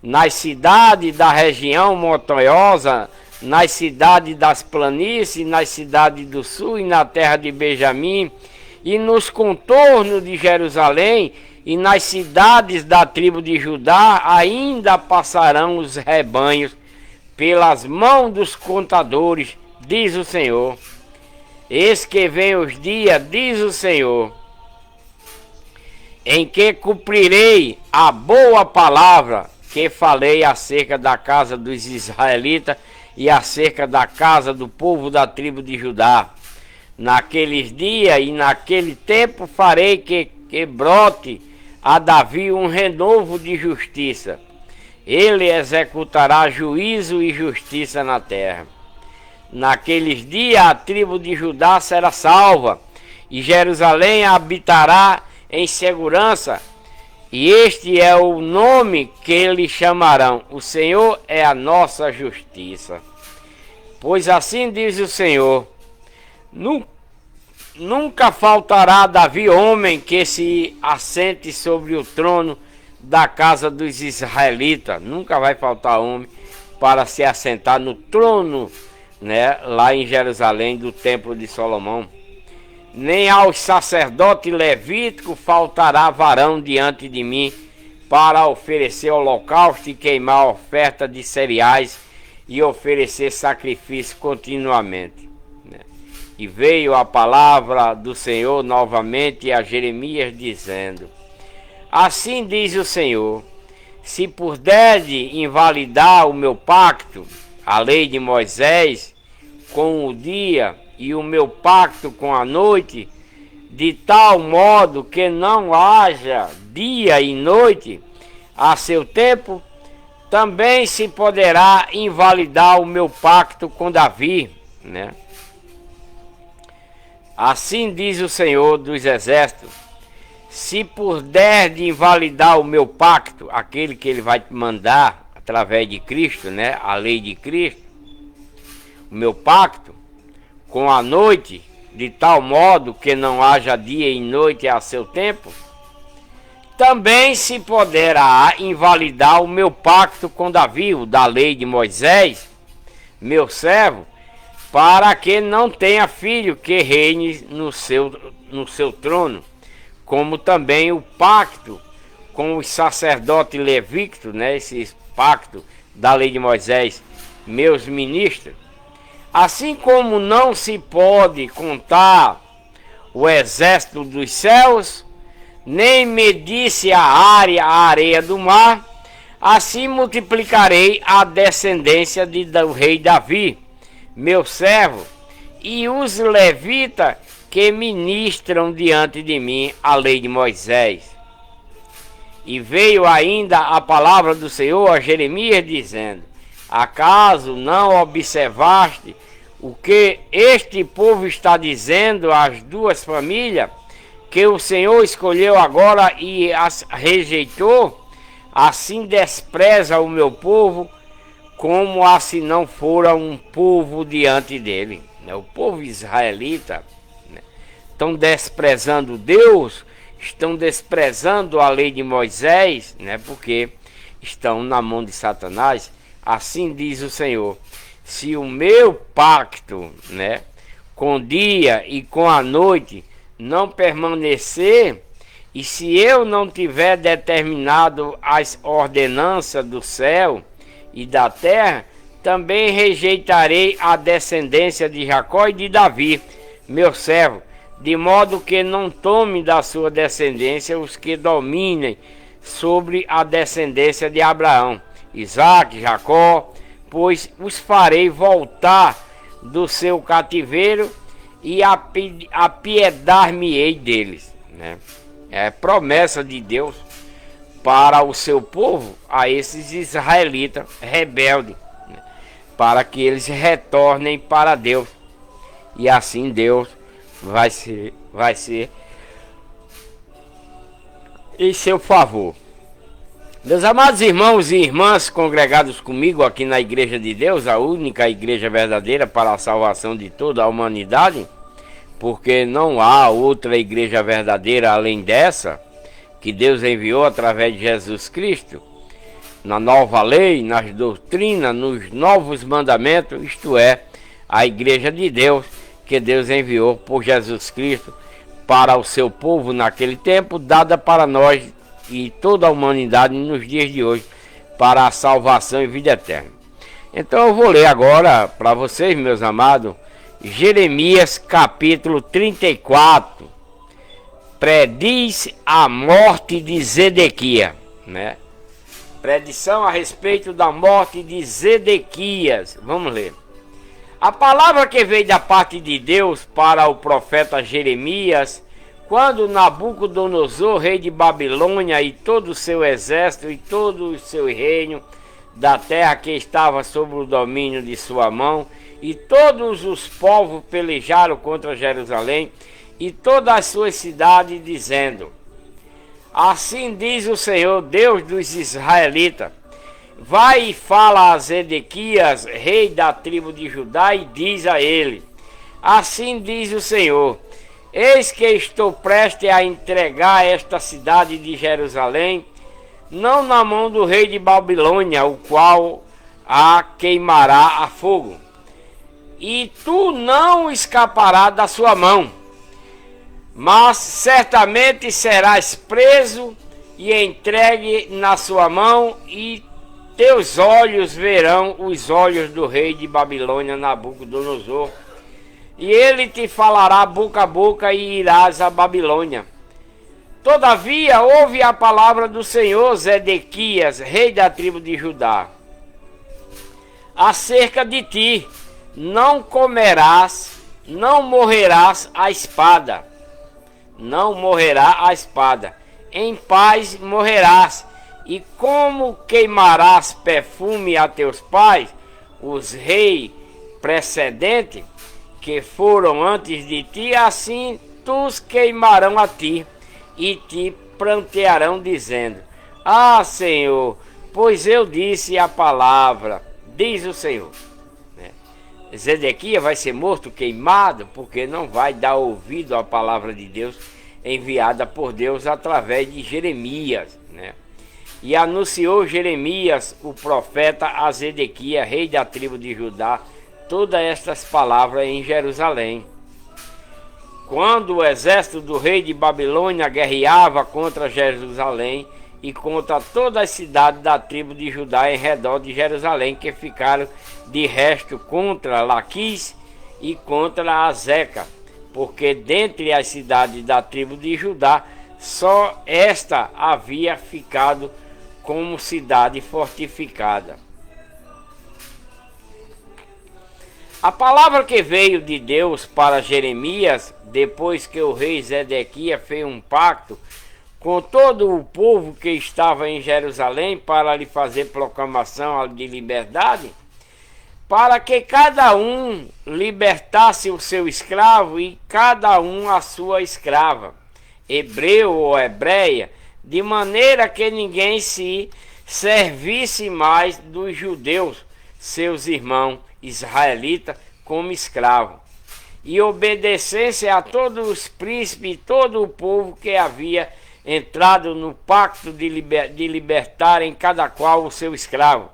[SPEAKER 1] Nas cidades da região montanhosa, nas cidades das planícies, nas cidades do sul e na terra de Benjamim, e nos contornos de Jerusalém, e nas cidades da tribo de Judá, ainda passarão os rebanhos pelas mãos dos contadores, diz o Senhor. Eis que vem os dias, diz o Senhor, em que cumprirei a boa palavra que falei acerca da casa dos israelitas e acerca da casa do povo da tribo de Judá. Naqueles dias e naquele tempo farei que brote a Davi um renovo de justiça. Ele executará juízo e justiça na terra. Naqueles dias a tribo de Judá será salva, e Jerusalém habitará em segurança, e este é o nome que lhe chamarão: o Senhor é a nossa justiça. Pois assim diz o Senhor: nunca faltará a Davi homem que se assente sobre o trono da casa dos israelitas. Nunca vai faltar homem para se assentar no trono, né, lá em Jerusalém, do templo de Salomão. Nem aos sacerdotes levíticos faltará varão diante de mim para oferecer holocausto e queimar oferta de cereais e oferecer sacrifício continuamente. E veio a palavra do Senhor novamente a Jeremias dizendo: assim diz o Senhor, se puderdes invalidar o meu pacto, a lei de Moisés, com o dia e o meu pacto com a noite, de tal modo que não haja dia e noite a seu tempo, também se poderá invalidar o meu pacto com Davi, né? Assim diz o Senhor dos Exércitos: se puder de invalidar o meu pacto, aquele que ele vai te mandar através de Cristo, né? A lei de Cristo, o meu pacto com a noite, de tal modo que não haja dia e noite a seu tempo, também se poderá invalidar o meu pacto com Davi, o da lei de Moisés, meu servo, para que não tenha filho que reine no seu trono, como também o pacto com os sacerdotes levíticos, né, esse pacto da lei de Moisés, meus ministros. Assim como não se pode contar o exército dos céus, nem medir-se a areia do mar, assim multiplicarei a descendência do rei Davi, meu servo, e os levitas que ministram diante de mim a lei de Moisés. E veio ainda a palavra do Senhor a Jeremias dizendo: acaso não observaste o que este povo está dizendo às duas famílias, que o Senhor escolheu agora e as rejeitou? Assim despreza o meu povo, como se não fora um povo diante dele. O povo israelita estão desprezando Deus, estão desprezando a lei de Moisés, porque estão na mão de Satanás. Assim diz o Senhor: se o meu pacto, com o dia e com a noite não permanecer, E se eu não tiver determinado as ordenanças do céu e da terra, também rejeitarei a descendência de Jacó e de Davi, meu servo, de modo que não tome da sua descendência os que dominem sobre a descendência de Abraão, Isaque, Jacó, pois os farei voltar do seu cativeiro e apiedar-me-ei deles, né? É promessa de Deus para o seu povo, a esses israelitas rebeldes, né? Para que eles retornem para Deus. E assim Deus vai ser em seu favor. Meus amados irmãos e irmãs congregados comigo aqui na Igreja de Deus, a única igreja verdadeira para a salvação de toda a humanidade, porque não há outra igreja verdadeira além dessa, que Deus enviou através de Jesus Cristo, na nova lei, nas doutrinas, nos novos mandamentos, isto é, a Igreja de Deus, que Deus enviou por Jesus Cristo para o seu povo naquele tempo, dada para nós e toda a humanidade nos dias de hoje, para a salvação e vida eterna. Então eu vou ler agora para vocês, meus amados, Jeremias capítulo 34, prediz a morte de Zedequias, né? Predição a respeito da morte de Zedequias. Vamos ler. A palavra que veio da parte de Deus para o profeta Jeremias, quando Nabucodonosor, rei de Babilônia, e todo o seu exército e todo o seu reino da terra que estava sob o domínio de sua mão, e todos os povos pelejaram contra Jerusalém e todas as suas cidades, dizendo: assim diz o Senhor, Deus dos israelitas, vai e fala a Zedequias, rei da tribo de Judá, e diz a ele: assim diz o Senhor, eis que estou prestes a entregar esta cidade de Jerusalém, não na mão do rei de Babilônia, o qual a queimará a fogo, e tu não escaparás da sua mão, mas certamente serás preso e entregue na sua mão, e teus olhos verão os olhos do rei de Babilônia, Nabucodonosor, e ele te falará boca a boca, e irás a Babilônia. Todavia ouve a palavra do Senhor, Zedequias, rei da tribo de Judá, acerca de ti: não comerás, não morrerás a espada, não morrerá a espada, em paz morrerás, e como queimarás perfume a teus pais, os reis precedentes, que foram antes de ti, assim tu os queimarão a ti, e te prantearão, dizendo: ah, Senhor, pois eu disse a palavra, diz o Senhor. Zedequias vai ser morto, queimado, porque não vai dar ouvido à palavra de Deus, enviada por Deus através de Jeremias, né? E anunciou Jeremias, o profeta, a Zedequias, rei da tribo de Judá, todas estas palavras em Jerusalém. Quando o exército do rei de Babilônia guerreava contra Jerusalém e contra todas as cidades da tribo de Judá em redor de Jerusalém, que ficaram de resto contra Laquis e contra Azeca, porque dentre as cidades da tribo de Judá, só esta havia ficado como cidade fortificada. A palavra que veio de Deus para Jeremias, depois que o rei Zedequias fez um pacto com todo o povo que estava em Jerusalém, para lhe fazer proclamação de liberdade, para que cada um libertasse o seu escravo e cada um a sua escrava, hebreu ou hebreia, de maneira que ninguém se servisse mais dos judeus, seus irmãos israelitas, como escravo, e obedecesse a todos os príncipes e todo o povo que havia entrado no pacto de libertarem cada qual o seu escravo,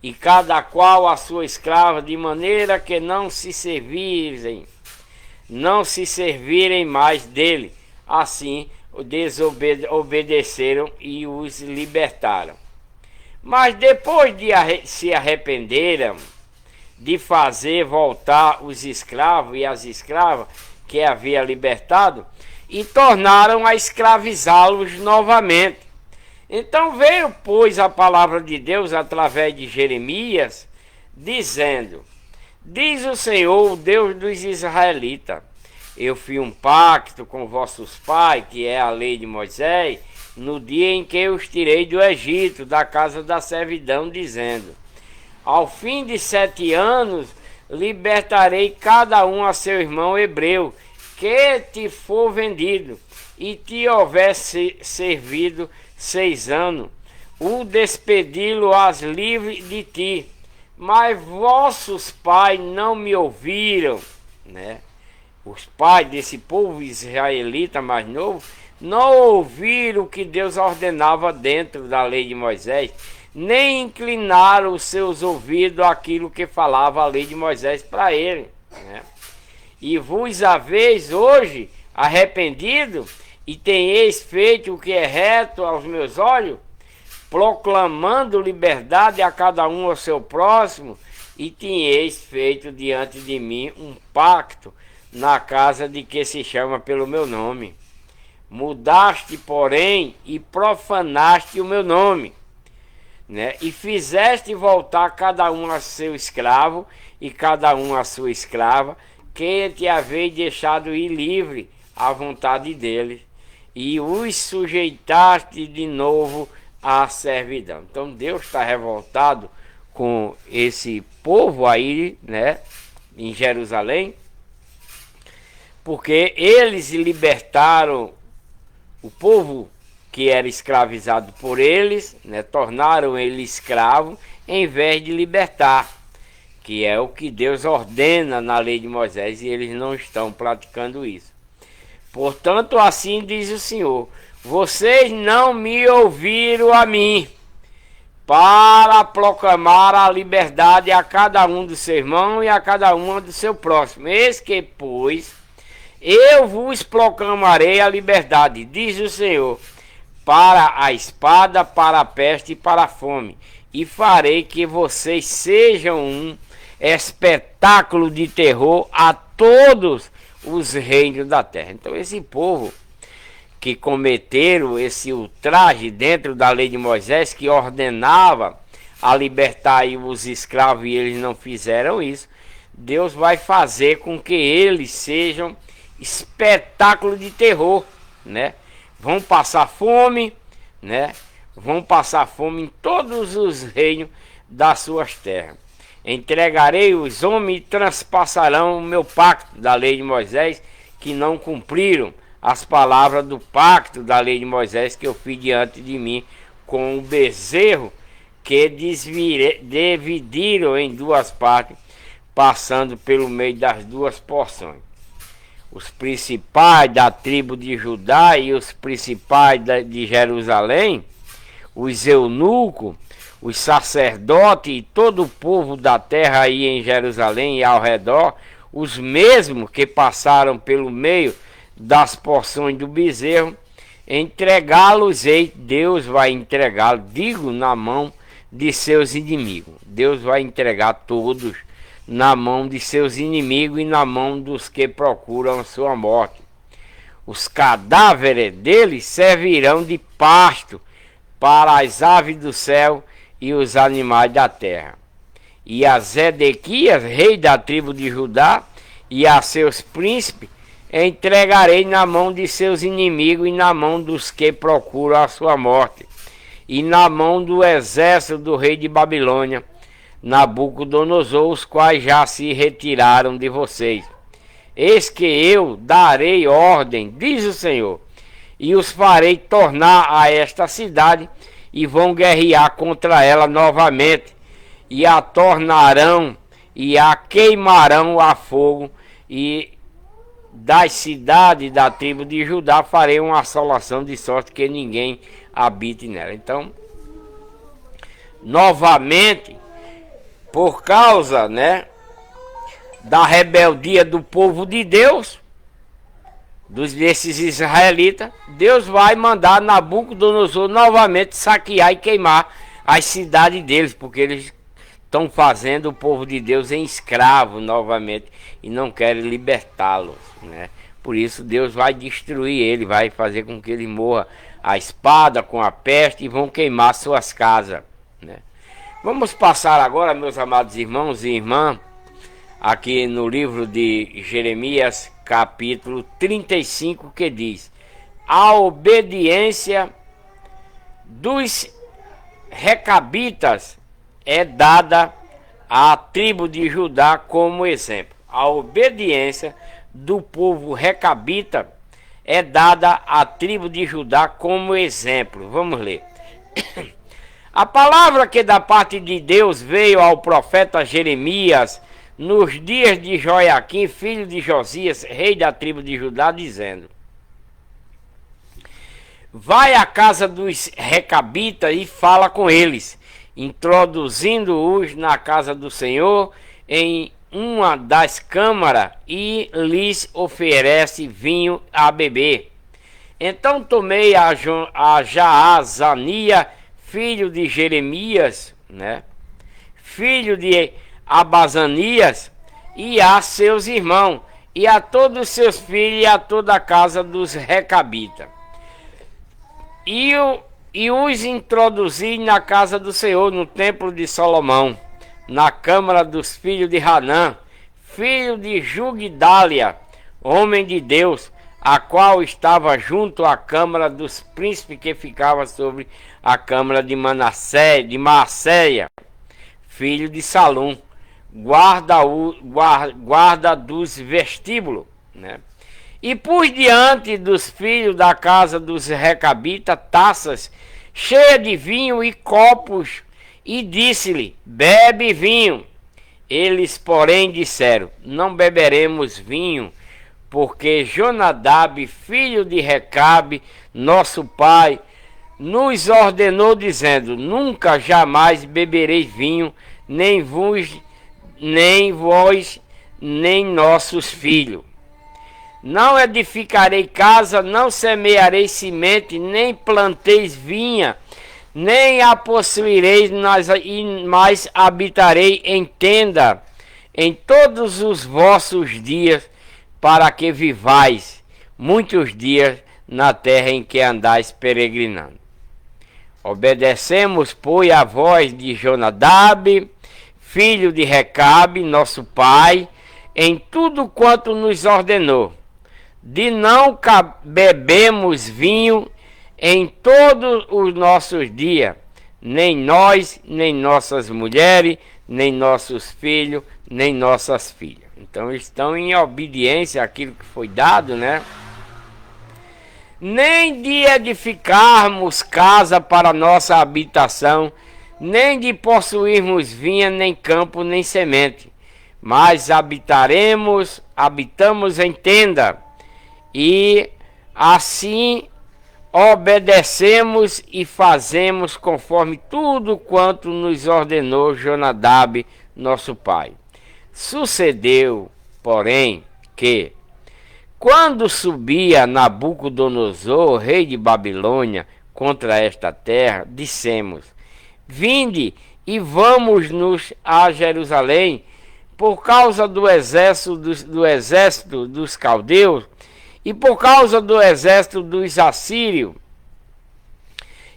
[SPEAKER 1] e cada qual a sua escrava, de maneira que não se servirem mais dele. Assim desobedeceram e os libertaram. Mas depois de se arrependeram de fazer voltar os escravos e as escravas que havia libertado, e tornaram a escravizá-los novamente. Então veio, pois, a palavra de Deus através de Jeremias, dizendo: diz o Senhor, o Deus dos israelitas, eu fiz um pacto com vossos pais, que é a lei de Moisés, no dia em que eu os tirei do Egito, da casa da servidão, dizendo: ao fim de 7 anos, libertarei cada um a seu irmão hebreu, que te for vendido, e te houver servido 6 anos, o despedi-lo-ás livre de ti. Mas vossos pais não me ouviram, né? Os pais desse povo israelita mais novo não ouviram o que Deus ordenava dentro da lei de Moisés, nem inclinaram os seus ouvidos àquilo que falava a lei de Moisés para ele, né? E vos haveis hoje arrependido, e tenheis feito o que é reto aos meus olhos, proclamando liberdade a cada um ao seu próximo, e tenheis feito diante de mim um pacto na casa de que se chama pelo meu nome. Mudaste, porém, e profanaste o meu nome, né? E fizeste voltar cada um a seu escravo e cada um a sua escrava, que te haveis deixado ir livre à vontade deles, e os sujeitaste de novo à servidão. Então Deus está revoltado com esse povo aí, né, em Jerusalém, porque eles libertaram o povo que era escravizado por eles, né, tornaram ele escravo em vez de libertar, que é o que Deus ordena na lei de Moisés, e eles não estão praticando isso. Portanto, assim diz o Senhor: vocês não me ouviram a mim, para proclamar a liberdade a cada um do seu irmão e a cada um do seu próximo. Eis que, pois, eu vos proclamarei a liberdade, diz o Senhor, para a espada, para a peste e para a fome, e farei que vocês sejam um espetáculo de terror a todos os reinos da terra. Então esse povo que cometeram esse ultraje dentro da lei de Moisés, que ordenava a libertar os escravos, e eles não fizeram isso, Deus vai fazer com que eles sejam espetáculo de terror, né? Vão passar fome, né? Vão passar fome em todos os reinos das suas terras. Entregarei os homens e transpassarão o meu pacto da lei de Moisés, que não cumpriram as palavras do pacto da lei de Moisés que eu fiz diante de mim com o bezerro, que dividiram em 2 partes, passando pelo meio das 2 porções. Os principais da tribo de Judá e os principais de Jerusalém, os eunucos, os sacerdotes e todo o povo da terra aí em Jerusalém e ao redor, os mesmos que passaram pelo meio das porções do bezerro, entregá-los-ei. Deus vai entregá-los, digo, na mão de seus inimigos. Deus vai entregar todos na mão de seus inimigos e na mão dos que procuram a sua morte. Os cadáveres deles servirão de pasto para as aves do céu e os animais da terra. E a Zedequias, rei da tribo de Judá, e a seus príncipes entregarei na mão de seus inimigos e na mão dos que procuram a sua morte, e na mão do exército do rei de Babilônia, Nabucodonosor, os quais já se retiraram de vocês. Eis que eu darei ordem, diz o Senhor, e os farei tornar a esta cidade, e vão guerrear contra ela novamente, e a tornarão e a queimarão a fogo, e das cidades da tribo de Judá farei uma assolação, de sorte que ninguém habite nela. Então, novamente, por causa, né, da rebeldia do povo de Deus, desses israelitas, Deus vai mandar Nabucodonosor novamente saquear e queimar as cidades deles, porque eles estão fazendo o povo de Deus em escravo novamente e não querem libertá-los, né? Por isso Deus vai destruir ele, vai fazer com que ele morra a espada, com a peste, e vão queimar suas casas, né? Vamos passar agora, meus amados irmãos e irmãs, aqui no livro de Jeremias, capítulo 35, que diz: a obediência dos recabitas é dada à tribo de Judá como exemplo. A obediência do povo recabita é dada à tribo de Judá como exemplo. Vamos ler. A palavra que da parte de Deus veio ao profeta Jeremias nos dias de Joiaquim, filho de Josias, rei da tribo de Judá, dizendo: vai à casa dos recabitas e fala com eles, introduzindo-os na casa do Senhor em uma das câmaras, e lhes oferece vinho a beber. Então tomei a Jaazania, filho de Jeremias, né, filho de Abazanias, e a seus irmãos, e a todos os seus filhos, e a toda a casa dos recabitas. E os introduzi na casa do Senhor, no templo de Salomão, na câmara dos filhos de Hanã, filho de Jugdália, homem de Deus, a qual estava junto à câmara dos príncipes que ficava sobre a câmara de Maaseia, filho de Salum, guarda dos vestíbulos, né? E pus diante dos filhos da casa dos recabitas taças cheias de vinho e copos, e disse-lhe: bebe vinho. Eles, porém, disseram: não beberemos vinho, porque Jonadab, filho de Recabe, nosso pai, nos ordenou, dizendo: nunca jamais bebereis vinho, nem vós, nem nossos filhos. Não edificarei casa, não semearei semente, nem planteis vinha, nem a possuireis, mas habitarei em tenda em todos os vossos dias, para que vivais muitos dias na terra em que andais peregrinando. Obedecemos, pois, a voz de Jonadab, filho de Recabe, nosso pai, em tudo quanto nos ordenou, de não bebemos vinho em todos os nossos dias, nem nós, nem nossas mulheres, nem nossos filhos, nem nossas filhas. Então estão em obediência àquilo que foi dado, né? Nem de edificarmos casa para nossa habitação, nem de possuirmos vinha, nem campo, nem semente, mas habitamos em tenda, e assim obedecemos e fazemos conforme tudo quanto nos ordenou Jonadab, nosso pai. Sucedeu, porém, que, quando subia Nabucodonosor, rei de Babilônia, contra esta terra, dissemos: vinde e vamos-nos a Jerusalém, por causa do exército dos caldeus, e por causa do exército dos assírios,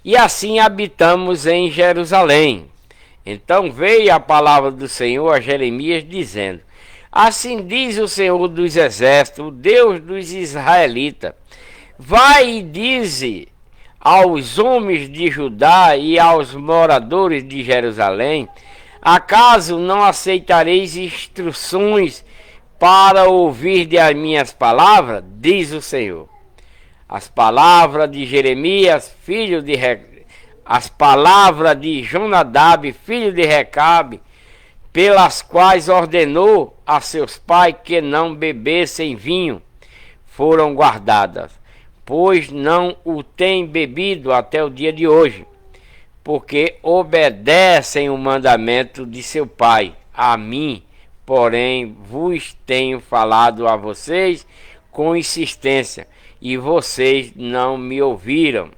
[SPEAKER 1] e assim habitamos em Jerusalém. Então veio a palavra do Senhor a Jeremias, dizendo: assim diz o Senhor dos exércitos, o Deus dos israelitas: vai e dize aos homens de Judá e aos moradores de Jerusalém: acaso não aceitareis instruções para ouvir as minhas palavras? Diz o Senhor. As palavras de Jeremias, as palavras de Jonadab, filho de Recabe, pelas quais ordenou a seus pais que não bebessem vinho, foram guardadas, pois não o têm bebido até o dia de hoje, porque obedecem o mandamento de seu pai. A mim, porém, vos tenho falado a vocês com insistência, e vocês não me ouviram.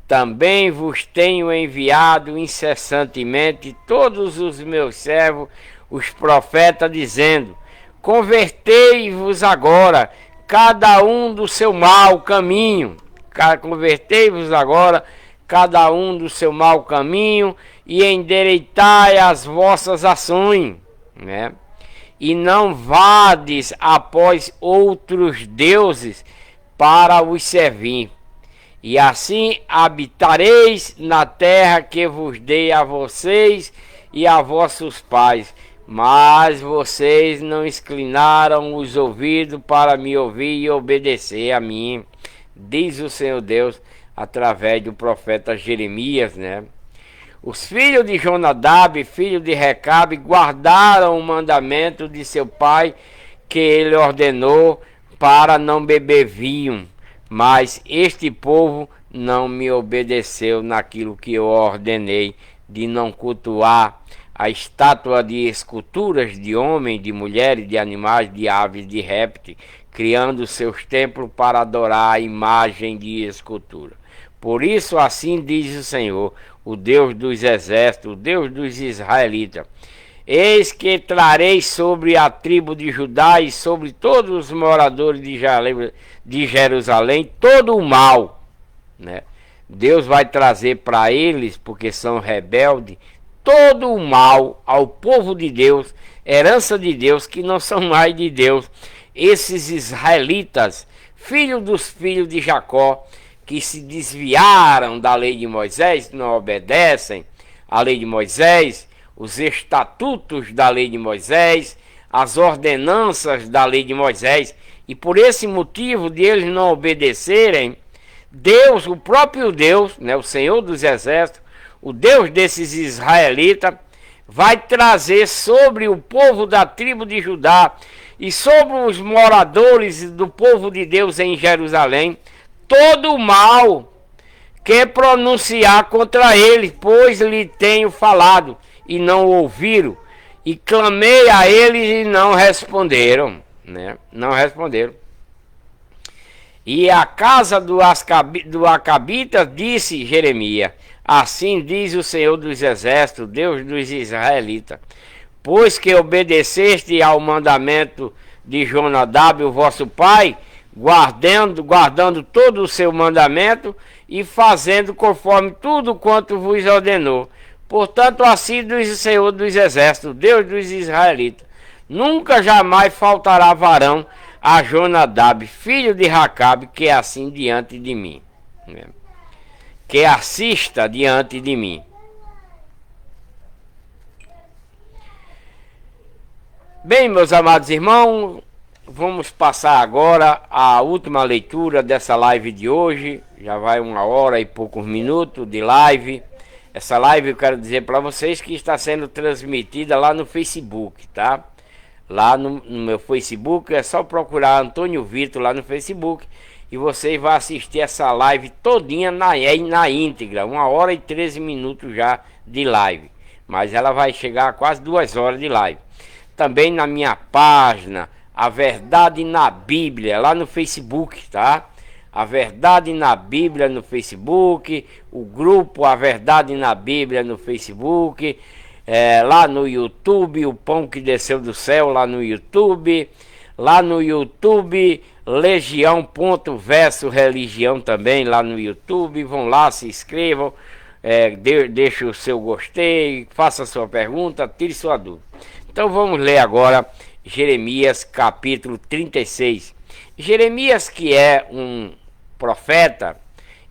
[SPEAKER 1] Também vos tenho enviado incessantemente todos os meus servos, os profetas, dizendo: convertei-vos agora, cada um do seu mau caminho. Convertei-vos agora, cada um do seu mau caminho, e endireitai as vossas ações, né? E não vades após outros deuses para os servir. E assim habitareis na terra que vos dei a vocês e a vossos pais. Mas vocês não inclinaram os ouvidos para me ouvir e obedecer a mim, diz o Senhor Deus, através do profeta Jeremias, né? Os filhos de Jonadab, filho de Recabe, guardaram o mandamento de seu pai, que ele ordenou para não beber vinho. Mas este povo não me obedeceu naquilo que eu ordenei, de não cultuar a estátua de esculturas de homens, de mulheres, de animais, de aves, de répteis, criando seus templos para adorar a imagem de escultura. Por isso assim diz o Senhor, o Deus dos exércitos, o Deus dos israelitas: eis que trarei sobre a tribo de Judá e sobre todos os moradores de Jerusalém todo o mal, né? Deus vai trazer para eles, porque são rebeldes, todo o mal ao povo de Deus, herança de Deus, que não são mais de Deus. Esses israelitas, filhos dos filhos de Jacó, que se desviaram da lei de Moisés, não obedecem à lei de Moisés, os estatutos da lei de Moisés, as ordenanças da lei de Moisés, e por esse motivo de eles não obedecerem, Deus, o próprio Deus, né, o Senhor dos exércitos, o Deus desses israelitas, vai trazer sobre o povo da tribo de Judá e sobre os moradores do povo de Deus em Jerusalém todo o mal que pronunciar contra eles, pois lhe tenho falado e não ouviram, e clamei a eles e não responderam, né? Não responderam. E a casa do Acabita disse Jeremias: assim diz o Senhor dos exércitos, Deus dos israelitas: pois que obedeceste ao mandamento de Jonadab, o vosso pai, guardando todo o seu mandamento e fazendo conforme tudo quanto vos ordenou. Portanto, assim diz o Senhor dos exércitos, Deus dos israelitas: nunca jamais faltará varão a Jonadab, filho de Recabe, que é assim diante de mim, né? Que assista diante de mim. Bem, meus amados irmãos, vamos passar agora a última leitura dessa live de hoje. Já vai 1 hora e poucos minutos de live. Essa live eu quero dizer para vocês que está sendo transmitida lá no Facebook, tá? Lá no meu Facebook, é só procurar Antônio Vitor lá no Facebook e vocês vão assistir essa live todinha na íntegra, 1 hora e 13 minutos já de live, mas ela vai chegar a quase 2 horas de live. Também na minha página, A Verdade na Bíblia, lá no Facebook, tá? A Verdade na Bíblia no Facebook, o grupo A Verdade na Bíblia no Facebook, lá no YouTube, o Pão que Desceu do Céu lá no YouTube, Legião.verso Religião também lá no YouTube. Vão lá, se inscrevam, deixe o seu gostei, faça a sua pergunta, tire sua dúvida. Então vamos ler agora Jeremias capítulo 36. Jeremias, que é um profeta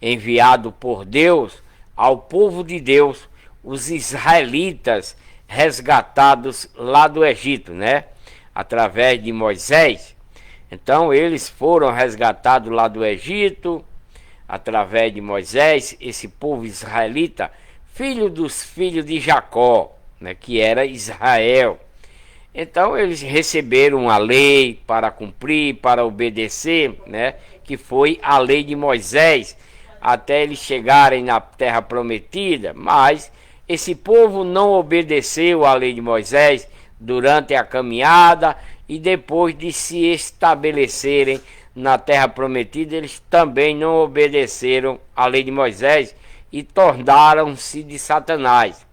[SPEAKER 1] enviado por Deus ao povo de Deus, os israelitas resgatados lá do Egito, né? Através de Moisés. Então eles foram resgatados lá do Egito, através de Moisés, esse povo israelita, filho dos filhos de Jacó, né? Que era Israel. Então eles receberam a lei para cumprir, para obedecer, né? Que foi a lei de Moisés, até eles chegarem na terra prometida. Mas esse povo não obedeceu à lei de Moisés durante a caminhada e depois de se estabelecerem na terra prometida, eles também não obedeceram à lei de Moisés e tornaram-se de Satanás.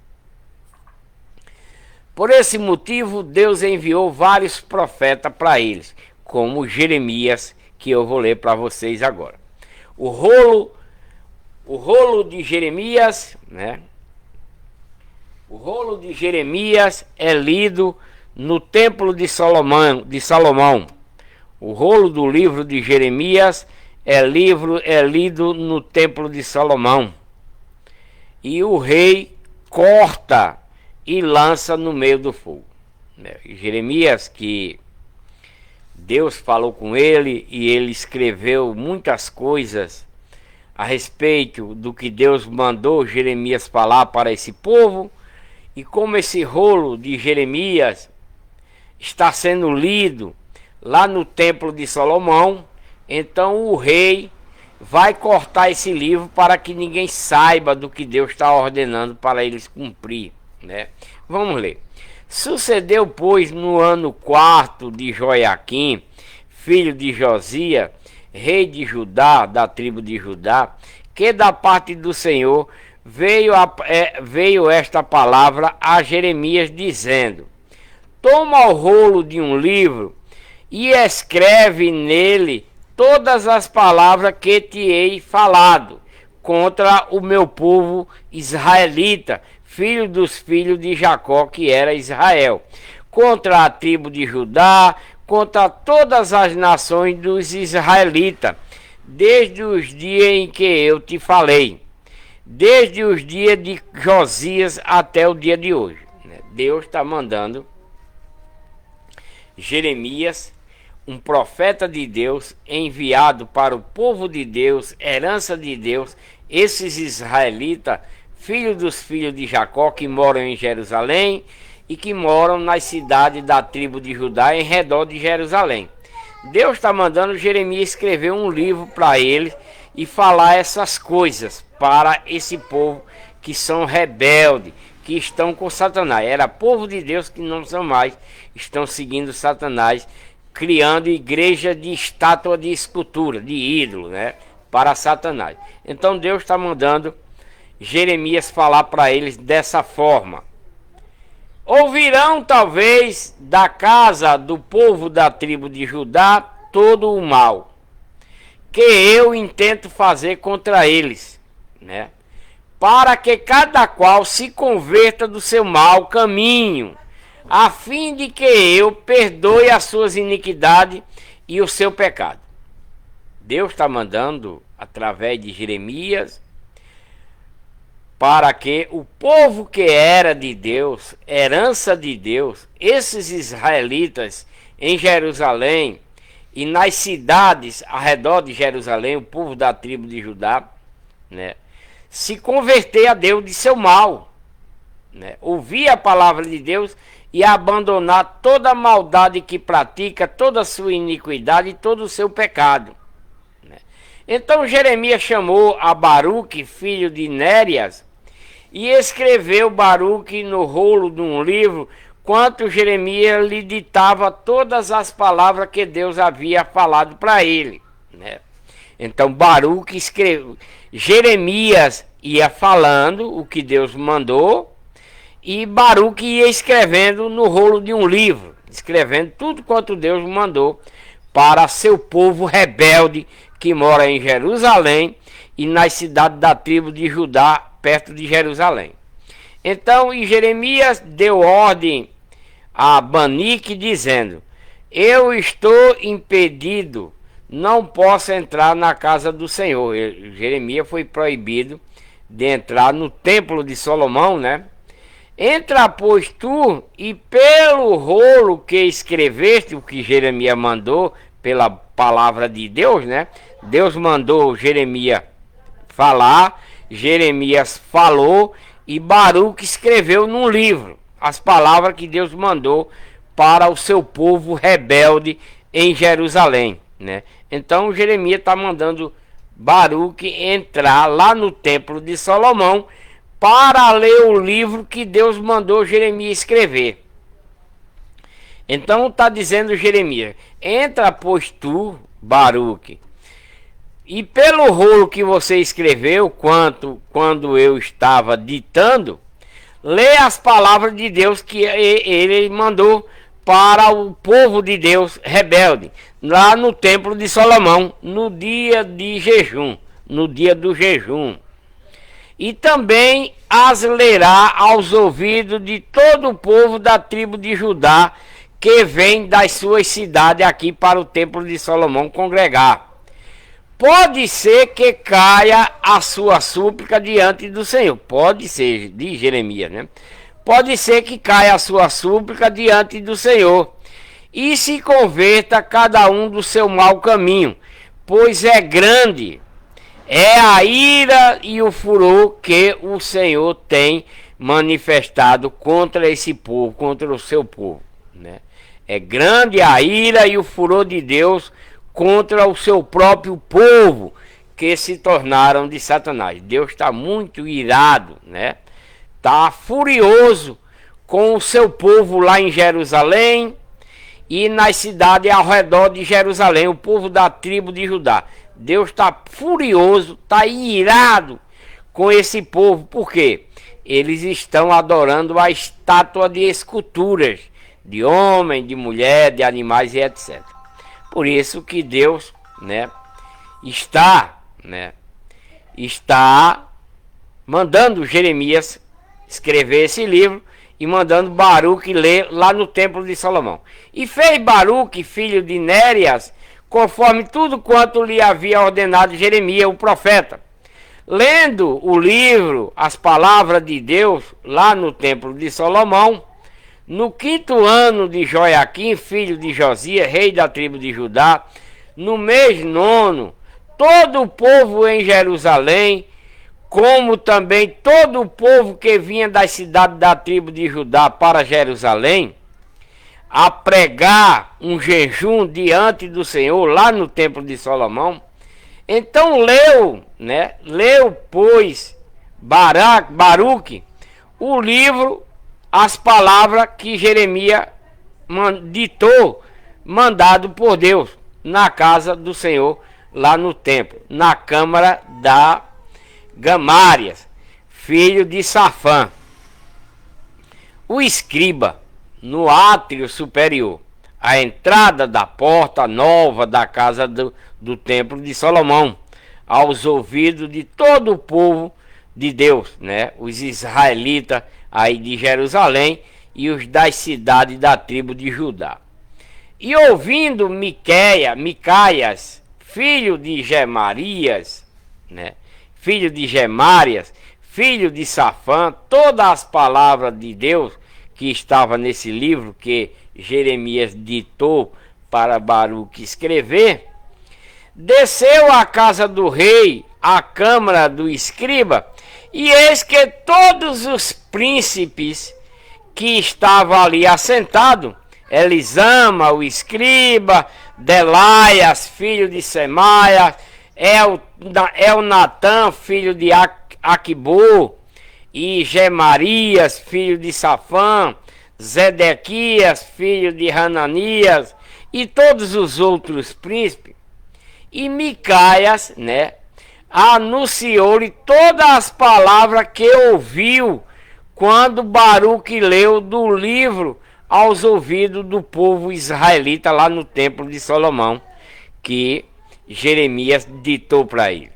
[SPEAKER 1] Por esse motivo, Deus enviou vários profetas para eles, como Jeremias, que eu vou ler para vocês agora. O rolo de Jeremias, né? O rolo de Jeremias é lido no templo de Salomão. O rolo do livro de Jeremias é lido no templo de Salomão. E o rei corta e lança no meio do fogo. Jeremias, que Deus falou com ele e ele escreveu muitas coisas a respeito do que Deus mandou Jeremias falar para esse povo. E como esse rolo de Jeremias está sendo lido lá no templo de Salomão, então o rei vai cortar esse livro para que ninguém saiba do que Deus está ordenando para eles cumprir, né? Vamos ler. Sucedeu, pois, no ano 4 de Joiaquim, filho de Josias, rei de Judá, da tribo de Judá, que da parte do Senhor veio esta palavra a Jeremias, dizendo: toma o rolo de um livro e escreve nele todas as palavras que te hei falado contra o meu povo israelita, filho dos filhos de Jacó, que era Israel, contra a tribo de Judá, contra todas as nações dos israelitas, desde os dias em que eu te falei, desde os dias de Josias até o dia de hoje. Deus está mandando Jeremias, um profeta de Deus, enviado para o povo de Deus, herança de Deus, esses israelitas, filhos dos filhos de Jacó, que moram em Jerusalém e que moram nas cidades da tribo de Judá em redor de Jerusalém. Deus está mandando Jeremias escrever um livro para eles e falar essas coisas para esse povo que são rebeldes, que estão com Satanás. Era povo de Deus que não são mais, estão seguindo Satanás, criando igreja de estátua de escultura, de ídolo, né, para Satanás. Então Deus está mandando Jeremias falar para eles dessa forma: ouvirão talvez da casa do povo da tribo de Judá todo o mal que eu intento fazer contra eles, né, para que cada qual se converta do seu mau caminho, a fim de que eu perdoe as suas iniquidades e o seu pecado. Deus está mandando através de Jeremias para que o povo que era de Deus, herança de Deus, esses israelitas em Jerusalém e nas cidades ao redor de Jerusalém, o povo da tribo de Judá, né, se converter a Deus de seu mal, né, ouvir a palavra de Deus e abandonar toda a maldade que pratica, toda a sua iniquidade e todo o seu pecado, né. Então Jeremias chamou a Baruque, filho de Nérias, e escreveu Baruque no rolo de um livro, quanto Jeremias lhe ditava todas as palavras que Deus havia falado para ele, né. Então Baruque escreveu, Jeremias ia falando o que Deus mandou, e Baruque ia escrevendo no rolo de um livro, escrevendo tudo quanto Deus mandou para seu povo rebelde que mora em Jerusalém e nas cidades da tribo de Judá, perto de Jerusalém. Então Jeremias deu ordem a Banique, dizendo: eu estou impedido, não posso entrar na casa do Senhor. Jeremias foi proibido de entrar no templo de Salomão, né? Entra, pois, tu, e pelo rolo que escreveste, o que Jeremias mandou, pela palavra de Deus, né? Deus mandou Jeremias falar, Jeremias falou, e Baruque escreveu num livro as palavras que Deus mandou para o seu povo rebelde em Jerusalém, né? Então Jeremias está mandando Baruque entrar lá no templo de Salomão para ler o livro que Deus mandou Jeremias escrever. Então está dizendo Jeremias: entra, pois tu, Baruque, e pelo rolo que você escreveu, quando eu estava ditando, lê as palavras de Deus que ele mandou para o povo de Deus rebelde, lá no templo de Salomão, no dia de jejum, no dia do jejum. E também as lerá aos ouvidos de todo o povo da tribo de Judá, que vem das suas cidades aqui para o templo de Salomão congregar. Pode ser que caia a sua súplica diante do Senhor. Pode ser, diz Jeremias, né? Pode ser que caia a sua súplica diante do Senhor e se converta cada um do seu mau caminho, pois é grande, é a ira e o furor que o Senhor tem manifestado contra esse povo, contra o seu povo, né? É grande a ira e o furor de Deus contra o seu próprio povo, que se tornaram de Satanás. Deus está muito irado, né? Está furioso com o seu povo lá em Jerusalém e nas cidades ao redor de Jerusalém, o povo da tribo de Judá. Deus está furioso, está irado com esse povo, porque eles estão adorando a estátua de esculturas, de homem, de mulher, de animais e etc. Por isso que Deus, né, está mandando Jeremias escrever esse livro e mandando Baruque ler lá no templo de Salomão. E fez Baruque, filho de Nérias, conforme tudo quanto lhe havia ordenado Jeremias, o profeta. Lendo o livro, as palavras de Deus, lá no templo de Salomão, no 5º ano de Joiaquim, filho de Josias, rei da tribo de Judá, no mês 9, todo o povo em Jerusalém, como também todo o povo que vinha das cidades da tribo de Judá para Jerusalém, a pregar um jejum diante do Senhor, lá no templo de Salomão. Então leu, pois, Baruque, o livro, as palavras que Jeremias ditou, mandado por Deus, na casa do Senhor, lá no templo, na câmara da Gamarias, filho de Safã, o escriba, no átrio superior, a entrada da porta nova da casa do templo de Salomão, aos ouvidos de todo o povo de Deus, né? Os israelitas aí de Jerusalém e os das cidades da tribo de Judá. E ouvindo Micaias, filho de Gemarias, né? Filho de Gemárias, filho de Safã, todas as palavras de Deus que estava nesse livro que Jeremias ditou para Baruque escrever, desceu à casa do rei, à câmara do escriba, e eis que todos os príncipes que estavam ali assentados, Elisama, o escriba, Delaias, filho de Semaia, Elnatã, filho de Aquibô, e Gemarias, filho de Safã, Zedequias, filho de Hananias, e todos os outros príncipes. E Micaias, né, anunciou-lhe todas as palavras que ouviu quando Baruque leu do livro aos ouvidos do povo israelita lá no templo de Salomão, que Jeremias ditou para ele.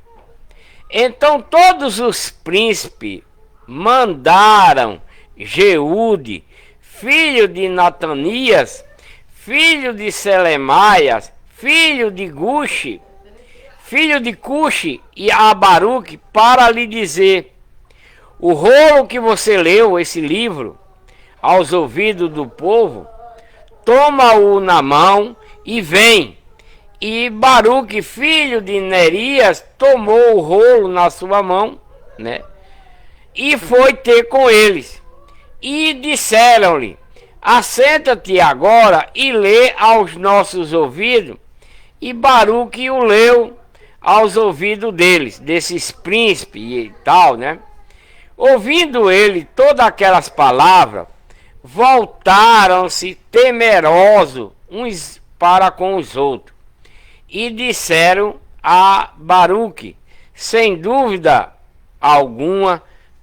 [SPEAKER 1] Então todos os príncipes mandaram Jeude, filho de Natanias, filho de Selemaias, filho de Gushi, filho de Cuxi, e a Baruque, para lhe dizer: o rolo que você leu, esse livro, aos ouvidos do povo, toma-o na mão e vem. E Baruque, filho de Nerias, tomou o rolo na sua mão, né? E foi ter com eles. E disseram-lhe: assenta-te agora e lê aos nossos ouvidos. E Baruque o leu aos ouvidos deles, desses príncipes e tal, né? Ouvindo ele todas aquelas palavras, voltaram-se temerosos uns para com os outros e disseram a Baruque: sem dúvida alguma,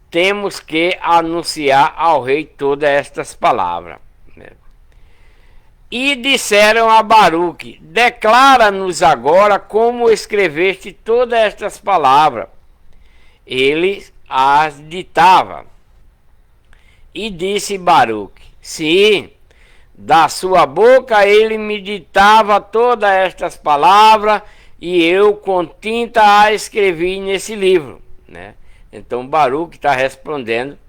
[SPEAKER 1] temos que anunciar ao rei todas estas palavras. E disseram a Baruque: declara-nos agora como escreveste todas estas palavras. Ele as ditava. E disse Baruque: sim, da sua boca ele me ditava todas estas palavras, e eu com tinta a escrevi nesse livro, né? Então Baruque está respondendo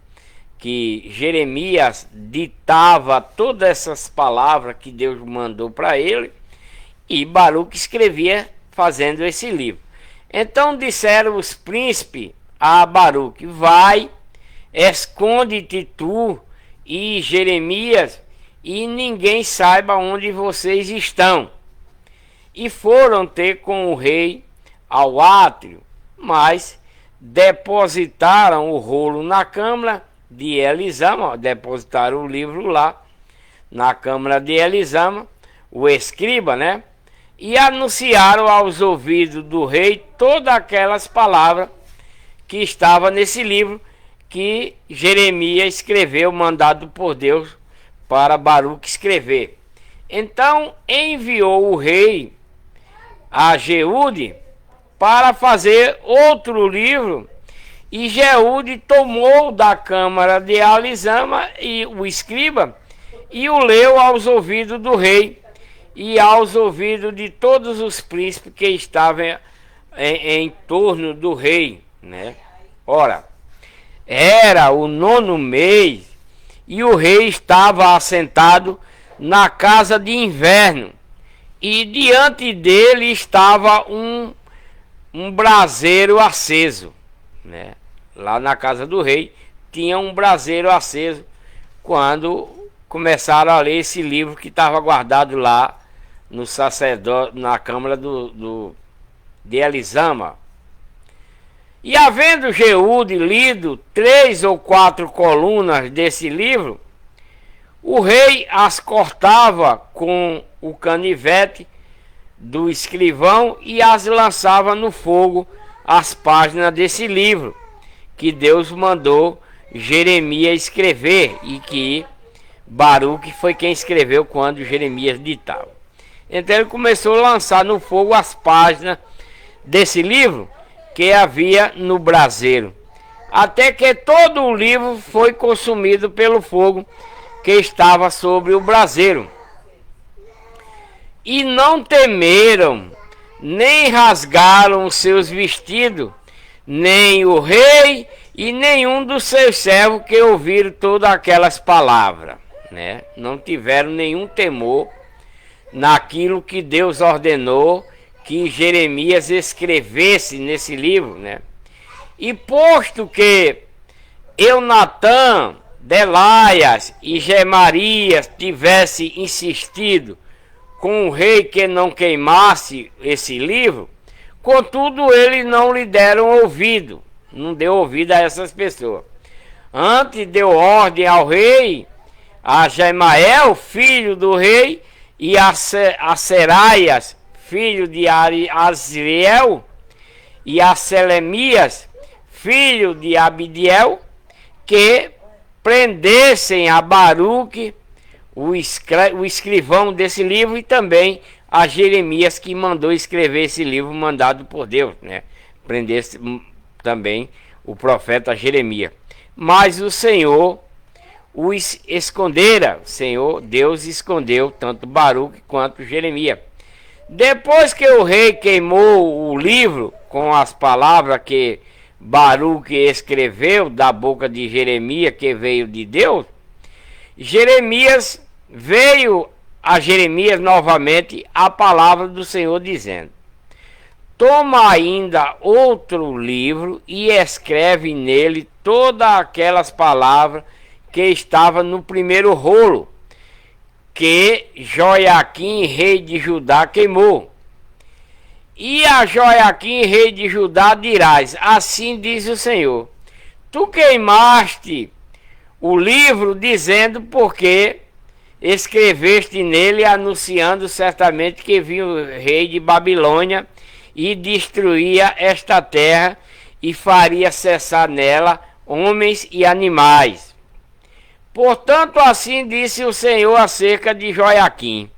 [SPEAKER 1] que Jeremias ditava todas essas palavras que Deus mandou para ele, e Baruque escrevia fazendo esse livro. Então disseram os príncipes a Baruque: vai, esconde-te tu e Jeremias, e ninguém saiba onde vocês estão. E foram ter com o rei ao átrio, mas depositaram o rolo na câmara de Elisama, depositaram o livro lá na câmara de Elisama, o escriba, né? E anunciaram aos ouvidos do rei todas aquelas palavras que estavam nesse livro que Jeremias escreveu, mandado por Deus para Baruque escrever. Então enviou o rei a Jeude para fazer outro livro, e Jeude tomou da câmara de Elisama e o escriba e o leu aos ouvidos do rei e aos ouvidos de todos os príncipes que estavam em torno do rei, né? Ora, era o 9º mês e o rei estava assentado na casa de inverno, e diante dele estava um braseiro aceso, né? Lá na casa do rei tinha um braseiro aceso quando começaram a ler esse livro que estava guardado lá no sacerdote, na câmara de Elisama. E havendo Jeude lido 3 ou 4 colunas desse livro, o rei as cortava com o canivete do escrivão e as lançava no fogo, as páginas desse livro que Deus mandou Jeremias escrever, e que Baruque foi quem escreveu quando Jeremias ditava. Então ele começou a lançar no fogo as páginas desse livro que havia no braseiro, até que todo o livro foi consumido pelo fogo que estava sobre o braseiro. E não temeram, nem rasgaram os seus vestidos, nem o rei e nenhum dos seus servos que ouviram todas aquelas palavras, né? Não tiveram nenhum temor naquilo que Deus ordenou que Jeremias escrevesse nesse livro, né? E posto que Eunatã, Delaias e Gemarias tivesse insistido com o rei que não queimasse esse livro, contudo eles não lhe deram ouvido, não deu ouvido a essas pessoas. Antes deu ordem ao rei, a Gemael, filho do rei, e a Seraias, filho de Azriel, e a Selemias, filho de Abidiel, que prendessem a Baruque, o escrivão desse livro, e também a Jeremias, que mandou escrever esse livro mandado por Deus, né? Prendesse também o profeta Jeremias. Mas o Senhor os escondera, o Senhor Deus escondeu tanto Baruque quanto Jeremias. Depois que o rei queimou o livro com as palavras que Baruque escreveu da boca de Jeremias, que veio de Deus, veio a Jeremias novamente a palavra do Senhor dizendo: toma ainda outro livro e escreve nele todas aquelas palavras que estavam no primeiro rolo que Joiaquim, rei de Judá, queimou. E a Joiaquim, rei de Judá, dirás: assim diz o Senhor: tu queimaste o livro, dizendo: porque escreveste nele, anunciando certamente que vinha o rei de Babilônia e destruía esta terra e faria cessar nela homens e animais. Portanto, assim disse o Senhor acerca de Joiaquim,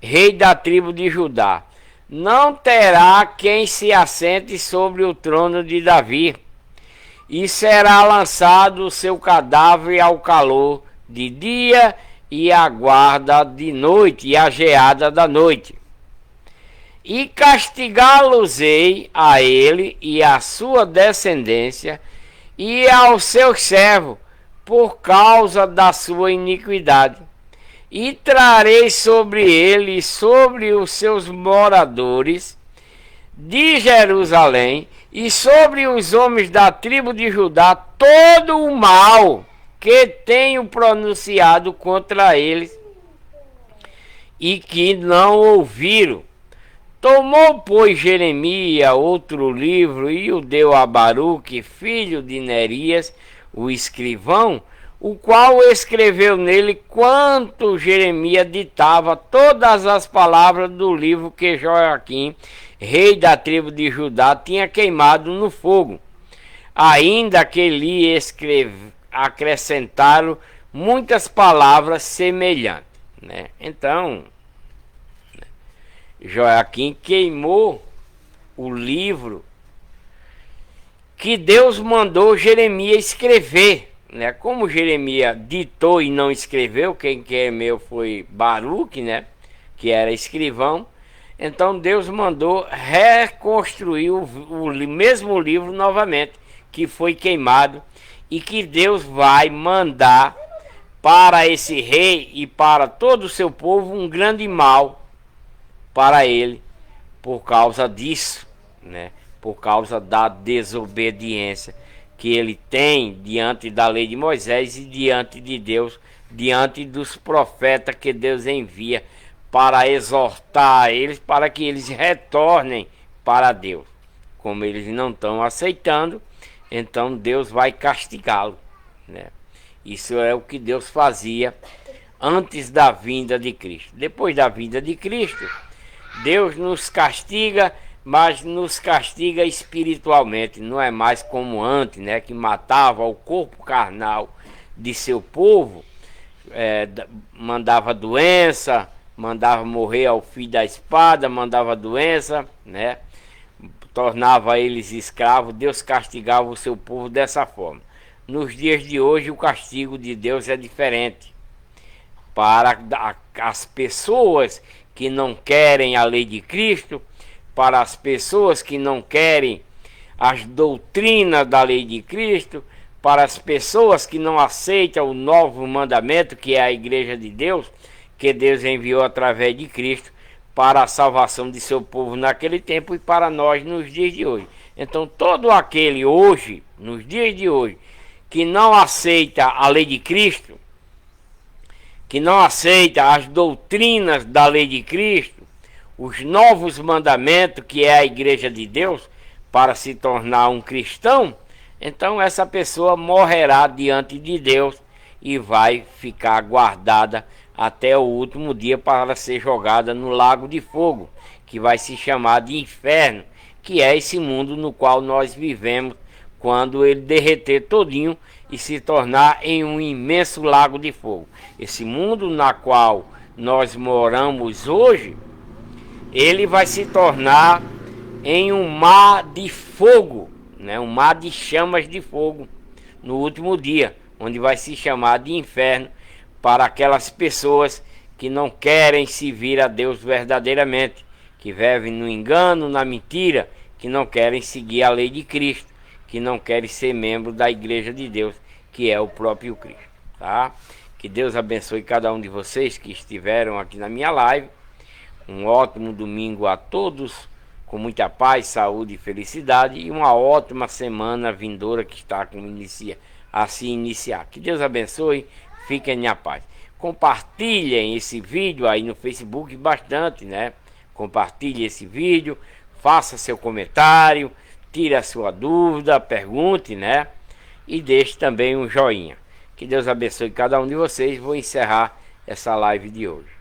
[SPEAKER 1] rei da tribo de Judá: não terá quem se assente sobre o trono de Davi, e será lançado o seu cadáver ao calor de dia e à guarda de noite e à geada da noite. E castigá-los-ei a ele e à sua descendência e aos seus servos por causa da sua iniquidade. E trarei sobre ele e sobre os seus moradores de Jerusalém e sobre os homens da tribo de Judá todo o mal que tenho pronunciado contra eles e que não ouviram. Tomou, pois, Jeremias outro livro e o deu a Baruque, filho de Nerias, o escrivão, o qual escreveu nele quanto Jeremias ditava todas as palavras do livro que Joaquim, rei da tribo de Judá, tinha queimado no fogo, ainda que lhe acrescentaram muitas palavras semelhantes, né? Então, Joaquim queimou o livro que Deus mandou Jeremias escrever, né? Como Jeremias ditou e não escreveu, quem queimou foi Baruque, né? Que era escrivão. Então Deus mandou reconstruir o mesmo livro novamente, que foi queimado, e que Deus vai mandar para esse rei e para todo o seu povo um grande mal para ele, por causa disso, né? Por causa da desobediência que ele tem diante da lei de Moisés e diante de Deus, diante dos profetas que Deus envia para exortar eles, para que eles retornem para Deus. Como eles não estão aceitando, então Deus vai castigá-lo, né? Isso é o que Deus fazia antes da vinda de Cristo. Depois da vinda de Cristo, Deus nos castiga, mas nos castiga espiritualmente. Não é mais como antes, né? Que matava o corpo carnal de seu povo, mandava doença, mandava morrer ao fio da espada, mandava doença, né? Tornava eles escravos. Deus castigava o seu povo dessa forma. Nos dias de hoje, o castigo de Deus é diferente. Para as pessoas que não querem a lei de Cristo, para as pessoas que não querem as doutrinas da lei de Cristo, para as pessoas que não aceitam o novo mandamento, que é a igreja de Deus, que Deus enviou através de Cristo para a salvação de seu povo naquele tempo e para nós nos dias de hoje. Então todo aquele hoje, nos dias de hoje, que não aceita a lei de Cristo, que não aceita as doutrinas da lei de Cristo, os novos mandamentos, que é a igreja de Deus, para se tornar um cristão, então essa pessoa morrerá diante de Deus e vai ficar guardada até o último dia para ser jogada no lago de fogo, que vai se chamar de inferno, que é esse mundo no qual nós vivemos, quando ele derreter todinho e se tornar em um imenso lago de fogo. Esse mundo na qual nós moramos hoje, ele vai se tornar em um mar de fogo, né? Um mar de chamas de fogo no último dia, onde vai se chamar de inferno para aquelas pessoas que não querem servir a Deus verdadeiramente, que vivem no engano, na mentira, que não querem seguir a lei de Cristo, que não querem ser membro da igreja de Deus, que é o próprio Cristo, tá? Que Deus abençoe cada um de vocês que estiveram aqui na minha live. Um ótimo domingo a todos, com muita paz, saúde e felicidade, e uma ótima semana vindoura que está a se iniciar. Que Deus abençoe, fiquem na paz. Compartilhem esse vídeo aí no Facebook bastante, né? Compartilhe esse vídeo, faça seu comentário, tire a sua dúvida, pergunte, né? E deixe também um joinha. Que Deus abençoe cada um de vocês. Vou encerrar essa live de hoje.